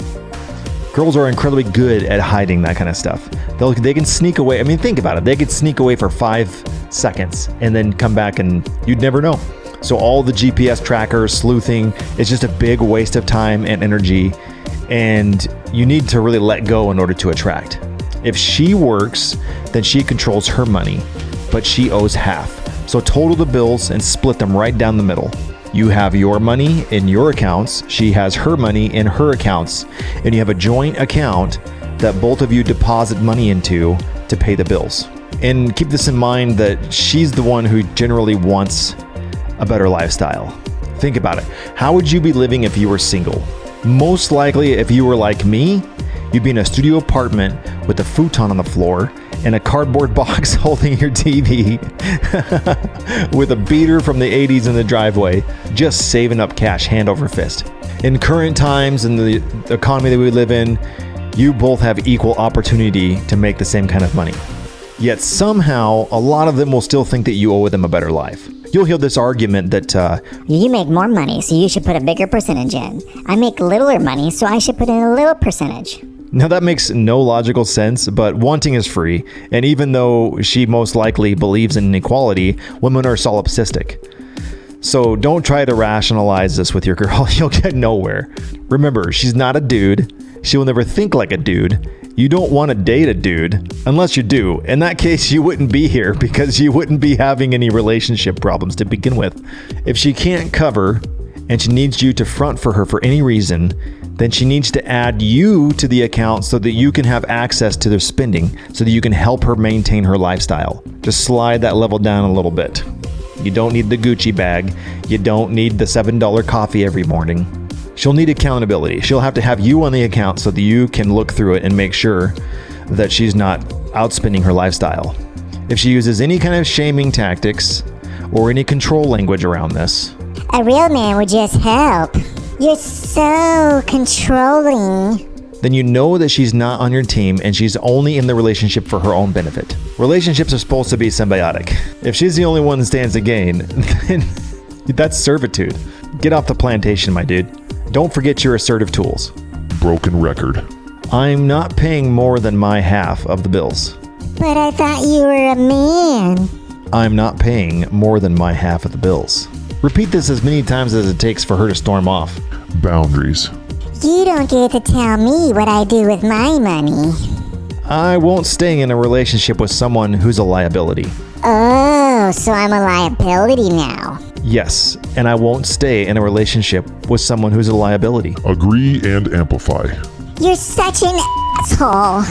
Girls are incredibly good at hiding that kind of stuff. They can sneak away. I mean, think about it. They could sneak away for 5 seconds and then come back and you'd never know. So all the GPS trackers, sleuthing, is just a big waste of time and energy. And you need to really let go in order to attract. If she works, then she controls her money, but she owes half. So total the bills and split them right down the middle. You have your money in your accounts, she has her money in her accounts, and you have a joint account that both of you deposit money into to pay the bills. And keep this in mind that she's the one who generally wants a better lifestyle. Think about it. How would you be living if you were single? Most likely, if you were like me, you'd be in a studio apartment with a futon on the floor and a cardboard box holding your TV with a beater from the 80s in the driveway, just saving up cash hand over fist. In current times and the economy that we live in, you both have equal opportunity to make the same kind of money. Yet somehow, a lot of them will still think that you owe them a better life. You'll hear this argument that, You make more money, so you should put a bigger percentage in. I make littler money, so I should put in a little percentage. now that makes no logical sense, but wanting is free. And even though she most likely believes in inequality, women are solipsistic. So don't try to rationalize this with your girl. You'll get nowhere. Remember, she's not a dude. She will never think like a dude. You don't want to date a dude unless you do. In that case, you wouldn't be here because you wouldn't be having any relationship problems to begin with. If she can't cover and she needs you to front for her for any reason, then she needs to add you to the account so that you can have access to their spending so that you can help her maintain her lifestyle. Just slide that level down a little bit. You don't need the Gucci bag. You don't need the $7 coffee every morning. She'll need accountability. She'll have to have you on the account so that you can look through it and make sure that she's not outspending her lifestyle. If she uses any kind of shaming tactics or any control language around this, A real man would just help. You're so controlling. then you know that she's not on your team and she's only in the relationship for her own benefit. Relationships are supposed to be symbiotic. If she's the only one that stands to gain, then that's servitude. Get off the plantation, my dude. Don't forget your assertive tools. Broken record. I'm not paying more than my half of the bills. But I thought you were a man. I'm not paying more than my half of the bills. Repeat this as many times as it takes for her to storm off. Boundaries. You don't get to tell me what I do with my money. I won't stay in a relationship with someone who's a liability. Oh, so I'm a liability now. Yes, and I won't stay in a relationship with someone who's a liability. Agree and amplify. You're such an asshole.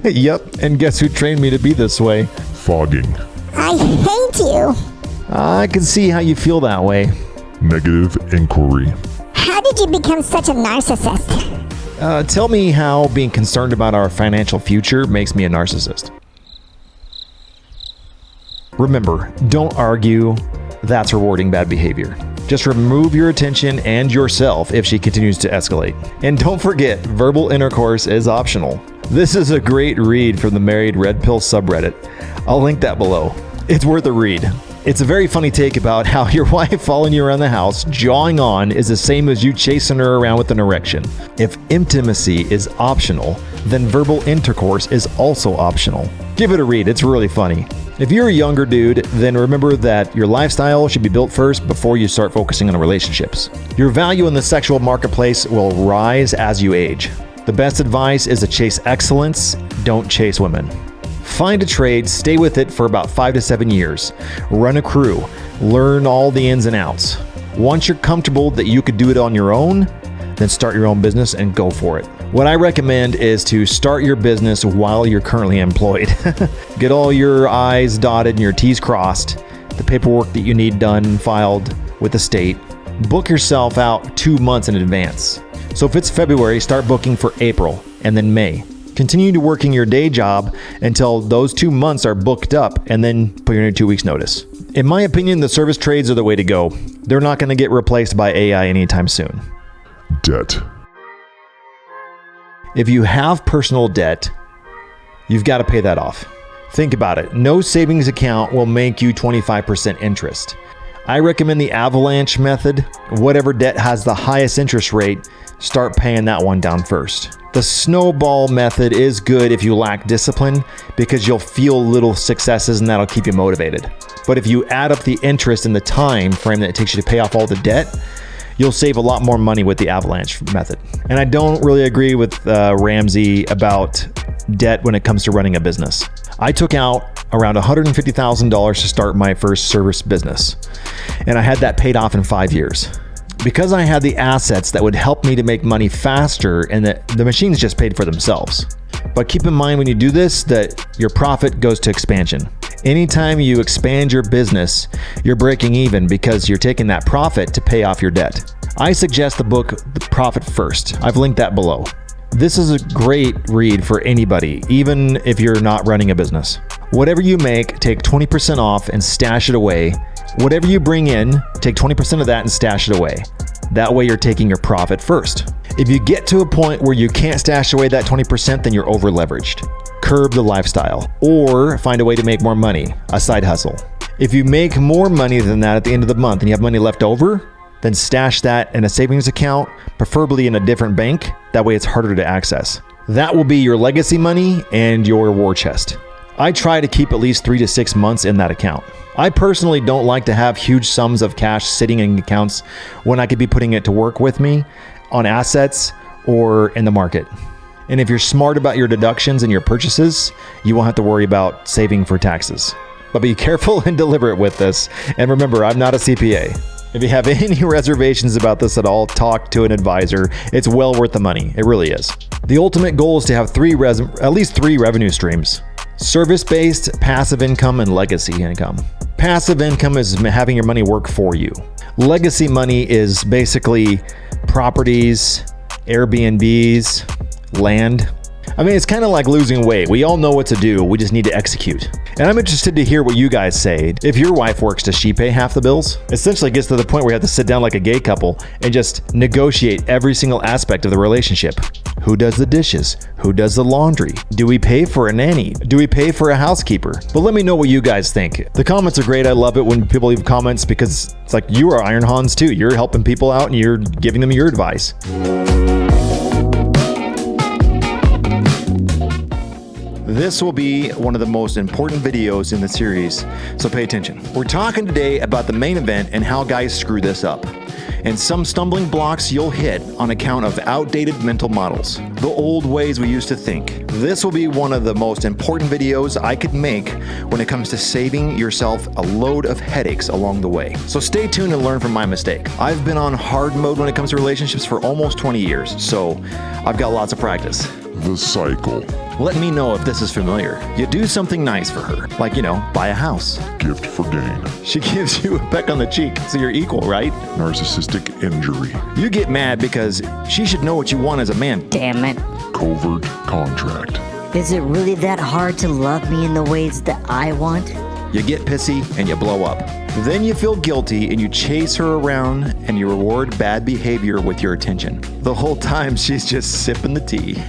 Yep, and guess who trained me to be this way? Fogging. I hate you. I can see how you feel that way. Negative inquiry. How did you become such a narcissist? Tell me how being concerned about our financial future makes me a narcissist. Remember, don't argue. That's rewarding bad behavior. Just remove your attention and yourself if she continues to escalate. And don't forget, verbal intercourse is optional. This is a great read from the Married Red Pill subreddit. I'll link that below. It's worth a read. It's a very funny take about how your wife following you around the house, jawing on, is the same as you chasing her around with an erection. If intimacy is optional, then verbal intercourse is also optional. Give it a read, it's really funny. If you're a younger dude, then remember that your lifestyle should be built first before you start focusing on relationships. Your value in the sexual marketplace will rise as you age. The best advice is to chase excellence, don't chase women. Find a trade, stay with it for about 5 to 7 years. Run a crew, learn all the ins and outs. Once you're comfortable that you could do it on your own, then start your own business and go for it. What I recommend is to start your business while you're currently employed. Get all your I's dotted and your T's crossed, the paperwork that you need done, filed with the state. Book yourself out 2 months in advance So if it's February, start booking for April and then May. Continue to working your day job until those 2 months are booked up, and then put in your 2 weeks notice. In my opinion, the service trades are the way to go. They're not going to get replaced by AI anytime soon. Debt. If you have personal debt, you've got to pay that off. Think about it. No savings account will make you 25% interest. I recommend the avalanche method. Whatever debt has the highest interest rate, start paying that one down first. The snowball method is good if you lack discipline, because you'll feel little successes and that'll keep you motivated. But if you add up the interest and the time frame that it takes you to pay off all the debt, you'll save a lot more money with the avalanche method. And I don't really agree with Ramsey about debt when it comes to running a business. I took out around $150,000 to start my first service business, and I had that paid off in 5 years. Because I had the assets that would help me to make money faster, and that the machines just paid for themselves. But keep in mind when you do this that your profit goes to expansion. Anytime you expand your business, you're breaking even because you're taking that profit to pay off your debt. I suggest the book The Profit First. I've linked that below. This is a great read for anybody, even if you're not running a business. Whatever you make, take 20% off and stash it away. Whatever you bring in, take 20% of that and stash it away. That way you're taking your profit first. If you get to a point where you can't stash away that 20%, then you're over leveraged. Curb the lifestyle, or find a way to make more money, a side hustle. If you make more money than that at the end of the month and you have money left over, then stash that in a savings account, preferably in a different bank. That way it's harder to access. That will be your legacy money and your war chest. I try to keep at least 3 to 6 months in that account. I personally don't like to have huge sums of cash sitting in accounts when I could be putting it to work with me on assets or in the market. And if you're smart about your deductions and your purchases, you won't have to worry about saving for taxes. But be careful and deliberate with this. And remember, I'm not a CPA. If you have any reservations about this at all, talk to an advisor. It's well worth the money. It really is. The ultimate goal is to have at least three revenue streams: service-based, passive income, and legacy income. Passive income is having your money work for you. Legacy money is basically properties, Airbnbs, land. I mean, it's kind of like losing weight. We all know what to do. We just need to execute. And I'm interested to hear what you guys say. If your wife works, does she pay half the bills? Essentially, it gets to the point where you have to sit down like a gay couple and just negotiate every single aspect of the relationship. Who does the dishes? Who does the laundry? Do we pay for a nanny? Do we pay for a housekeeper? But let me know what you guys think. The comments are great. I love it when people leave comments because it's like you are Iron Hans too. You're helping people out and you're giving them your advice. This will be one of the most important videos in the series, so pay attention. We're talking today about the main event and how guys screw this up, and some stumbling blocks you'll hit on account of outdated mental models, the old ways we used to think. This will be one of the most important videos I could make when it comes to saving yourself a load of headaches along the way. So stay tuned and learn from my mistake. I've been on hard mode when it comes to relationships for almost 20 years, so I've got lots of practice. The cycle. Let me know if this is familiar. You do something nice for her, like, buy a house. Gift for gain. She gives you a peck on the cheek, so you're equal, right? Narcissistic injury. You get mad because she should know what you want as a man. Damn it. Covert contract. Is it really that hard to love me in the ways that I want? You get pissy and you blow up. Then you feel guilty and you chase her around and you reward bad behavior with your attention. The whole time she's just sipping the tea.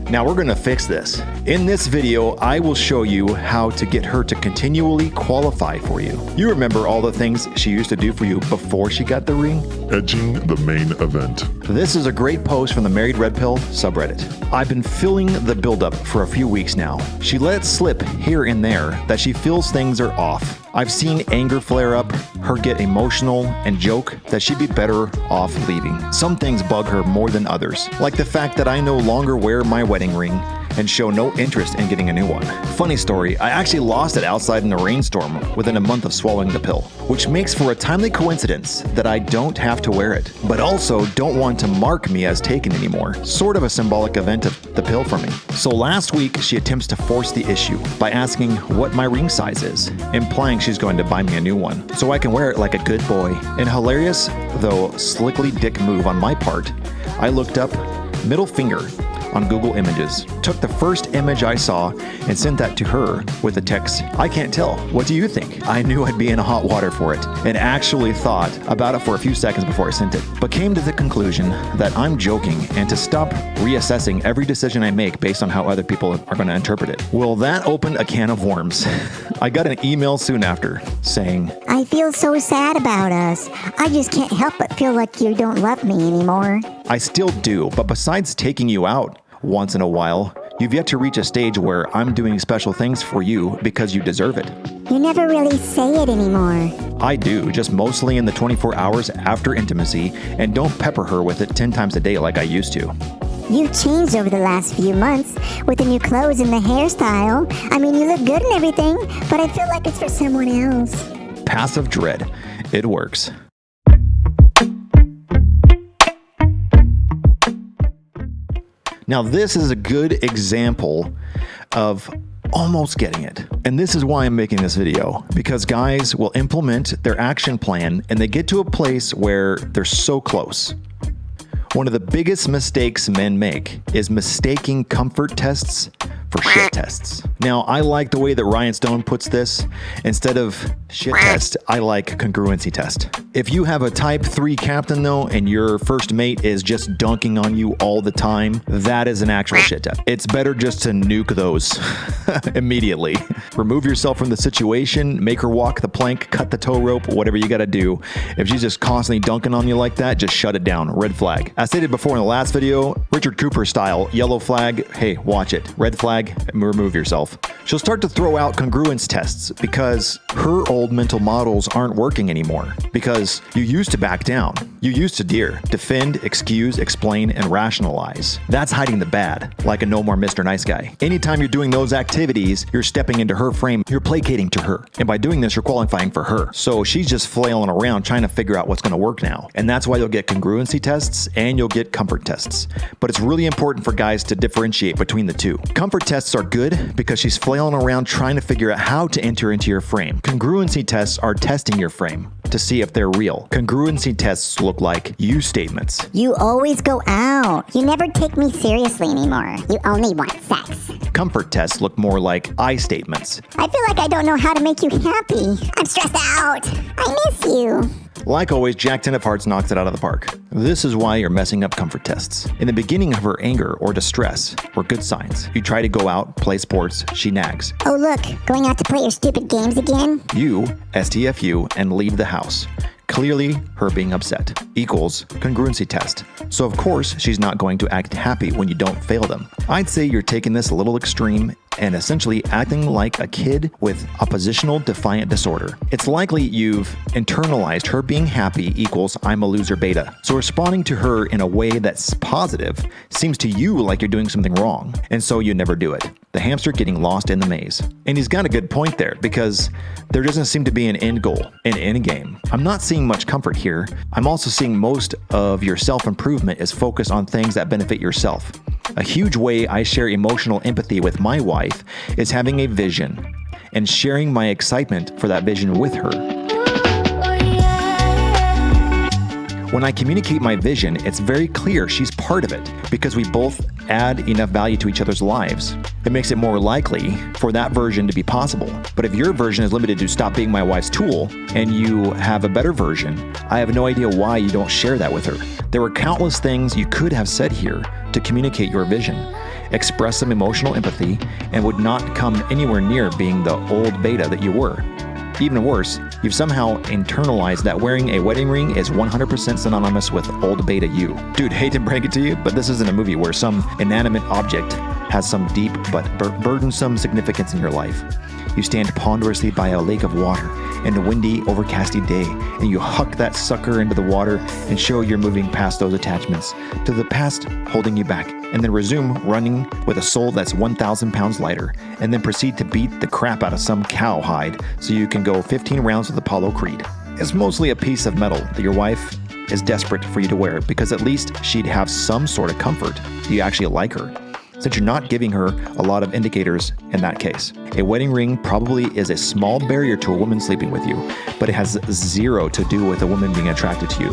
Now we're gonna fix this. In this video, I will show you how to get her to continually qualify for you. You remember all the things she used to do for you before she got the ring? Edging the main event. This is a great post from the Married Red Pill subreddit. I've been feeling the buildup for a few weeks now. She let it slip here and there that she feels things are off. I've seen anger flare up, her get emotional, and joke that she'd be better off leaving. Some things bug her more than others, like the fact that I no longer wear my wedding ring and show no interest in getting a new one. Funny story, I actually lost it outside in a rainstorm within a month of swallowing the pill, which makes for a timely coincidence that I don't have to wear it, but also don't want to mark me as taken anymore. Sort of a symbolic event of the pill for me. So last week, she attempts to force the issue by asking what my ring size is, implying she's going to buy me a new one, so I can wear it like a good boy. In a hilarious, though slickly dick move on my part, I looked up middle finger on Google Images, took the first image I saw and sent that to her with the text, "I can't tell. What do you think?" I knew I'd be in hot water for it and actually thought about it for a few seconds before I sent it, but came to the conclusion that I'm joking and to stop reassessing every decision I make based on how other people are going to interpret it. Well, that opened a can of worms. I got an email soon after saying, I feel so sad about us. I just can't help but feel like you don't love me anymore. "I still do, but besides taking you out once in a while, you've yet to reach a stage where I'm doing special things for you because you deserve it." You never really say it anymore. I do, just mostly in the 24 hours after intimacy, and don't pepper her with it 10 times a day like I used to. You've changed over the last few months with the new clothes and the hairstyle. I mean, you look good and everything, but I feel like it's for someone else. Passive dread. It works. Now, this is a good example of almost getting it. And this is why I'm making this video, because guys will implement their action plan and they get to a place where they're so close. One of the biggest mistakes men make is mistaking comfort tests for shit tests. Now, I like the way that Ryan Stone puts this. Instead of shit test, I like congruency test. If you have a type 3 captain though, and your first mate is just dunking on you all the time, that is an actual shit test. It's better just to nuke those immediately. Remove yourself from the situation, make her walk the plank, cut the tow rope, whatever you gotta do. If she's just constantly dunking on you like that, just shut it down. Red flag. As stated before in the last video, Richard Cooper style, yellow flag, hey, watch it. Red flag, remove yourself. She'll start to throw out congruence tests because her old mental models aren't working anymore. Because you used to back down. You used to defend, excuse, explain, and rationalize. That's hiding the bad, like a no more Mr. Nice Guy. Anytime you're doing those activities, you're stepping into her frame, you're placating to her. And by doing this, you're qualifying for her. So she's just flailing around trying to figure out what's gonna work now. And that's why you'll get congruency tests and you'll get comfort tests. But it's really important for guys to differentiate between the two. Comfort tests are good because she's flailing around trying to figure out how to enter into your frame. Congruency tests are testing your frame to see if they're real. Congruency tests look like you statements. You always go out. You never take me seriously anymore. You only want sex. Comfort tests look more like I statements. I feel like I don't know how to make you happy. I'm stressed out. I miss you. Like always, Jack 10 of Hearts knocks it out of the park. This is why you're messing up comfort tests. In the beginning of her anger or distress were good signs. You try to go out, play sports, she nags. Oh look, going out to play your stupid games again? You STFU and leave the house. Clearly, her being upset equals congruency test. So of course, she's not going to act happy when you don't fail them. I'd say you're taking this a little extreme and essentially acting like a kid with oppositional defiant disorder. It's likely you've internalized her being happy equals I'm a loser beta. So responding to her in a way that's positive seems to you like you're doing something wrong, and so you never do it. The hamster getting lost in the maze. And he's got a good point there, because there doesn't seem to be an end goal, an end game. I'm not seeing much comfort here. I'm also seeing most of your self-improvement is focused on things that benefit yourself. A huge way I share emotional empathy with my wife is having a vision and sharing my excitement for that vision with her. When I communicate my vision, it's very clear she's part of it because we both add enough value to each other's lives. It makes it more likely for that version to be possible. But if your version is limited to stop being my wife's tool and you have a better version, I have no idea why you don't share that with her. There were countless things you could have said here to communicate your vision, express some emotional empathy, and would not come anywhere near being the old beta that you were. Even worse, you've somehow internalized that wearing a wedding ring is 100% synonymous with old beta you. Dude, hate to break it to you, but this isn't a movie where some inanimate object has some deep but burdensome significance in your life. You stand ponderously by a lake of water in a windy, overcasty day, and you huck that sucker into the water and show you're moving past those attachments to the past holding you back, and then resume running with a soul that's 1,000 pounds lighter, and then proceed to beat the crap out of some cowhide so you can go 15 rounds with Apollo Creed. It's mostly a piece of metal that your wife is desperate for you to wear because at least she'd have some sort of comfort. You actually like her, since you're not giving her a lot of indicators in that case. A wedding ring probably is a small barrier to a woman sleeping with you, but it has zero to do with a woman being attracted to you.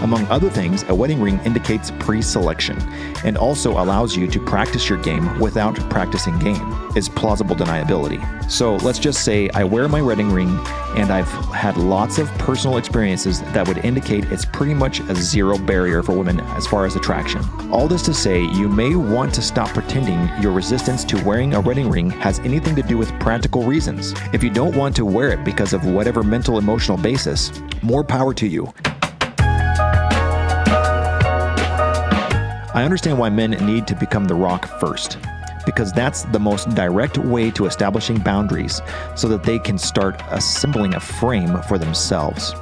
Among other things, a wedding ring indicates pre-selection and also allows you to practice your game without practicing game. It's plausible deniability. So let's just say I wear my wedding ring and I've had lots of personal experiences that would indicate it's pretty much a zero barrier for women as far as attraction. All this to say, you may want to stop pretending your resistance to wearing a wedding ring has anything to do with practical reasons. If you don't want to wear it because of whatever mental emotional basis, more power to you. I understand why men need to become the rock first, because that's the most direct way to establishing boundaries so that they can start assembling a frame for themselves.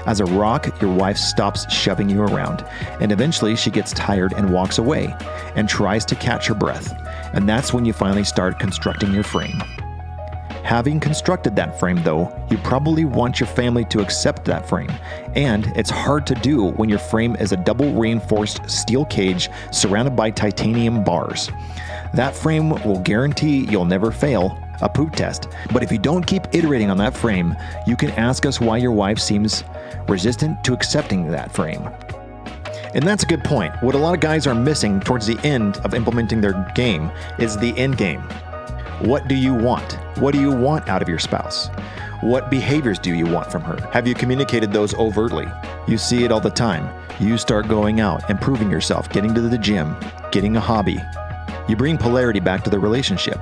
As a rock, your wife stops shoving you around, and eventually she gets tired and walks away and tries to catch her breath, and that's when you finally start constructing your frame. Having constructed that frame, though, you probably want your family to accept that frame, and it's hard to do when your frame is a double reinforced steel cage surrounded by titanium bars. That frame will guarantee you'll never fail a poop test, but if you don't keep iterating on that frame, you can ask us why your wife seems resistant to accepting that frame. And that's a good point. What a lot of guys are missing towards the end of implementing their game is the end game. What do you want? What do you want out of your spouse? What behaviors do you want from her? Have you communicated those overtly? You see it all the time. You start going out, improving yourself, getting to the gym, getting a hobby. You bring polarity back to the relationship.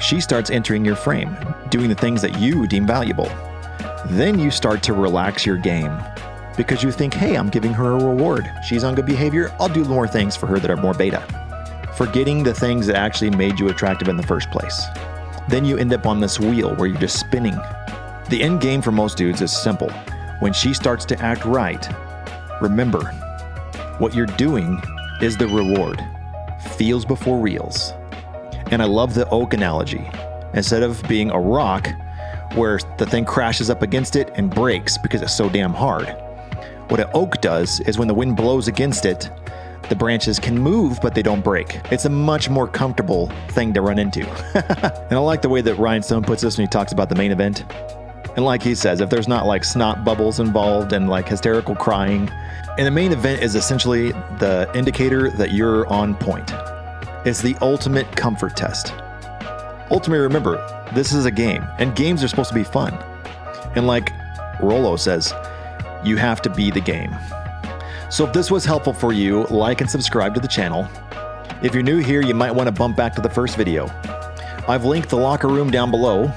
She starts entering your frame, doing the things that you deem valuable. Then you start to relax your game because you think, hey, I'm giving her a reward. She's on good behavior. I'll do more things for her that are more beta. Forgetting the things that actually made you attractive in the first place. Then you end up on this wheel where you're just spinning. The end game for most dudes is simple. When she starts to act right, remember, what you're doing is the reward. Feels before reels. And I love the oak analogy. Instead of being a rock where the thing crashes up against it and breaks because it's so damn hard, what an oak does is when the wind blows against it, the branches can move, but they don't break. It's a much more comfortable thing to run into. And I like the way that Rhinestone puts this when he talks about the main event. And like he says, if there's not like snot bubbles involved and like hysterical crying, and the main event is essentially the indicator that you're on point. It's the ultimate comfort test. Ultimately, remember, this is a game, and games are supposed to be fun. And like Rollo says, you have to be the game. So if this was helpful for you, like and subscribe to the channel. If you're new here, you might want to bump back to the first video. I've linked the locker room down below.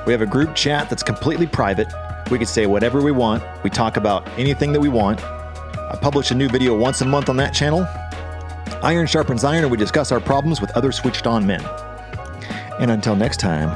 We have a group chat that's completely private. We can say whatever we want. We talk about anything that we want. I publish a new video once a month on that channel. Iron sharpens iron, and we discuss our problems with other switched on men. And until next time,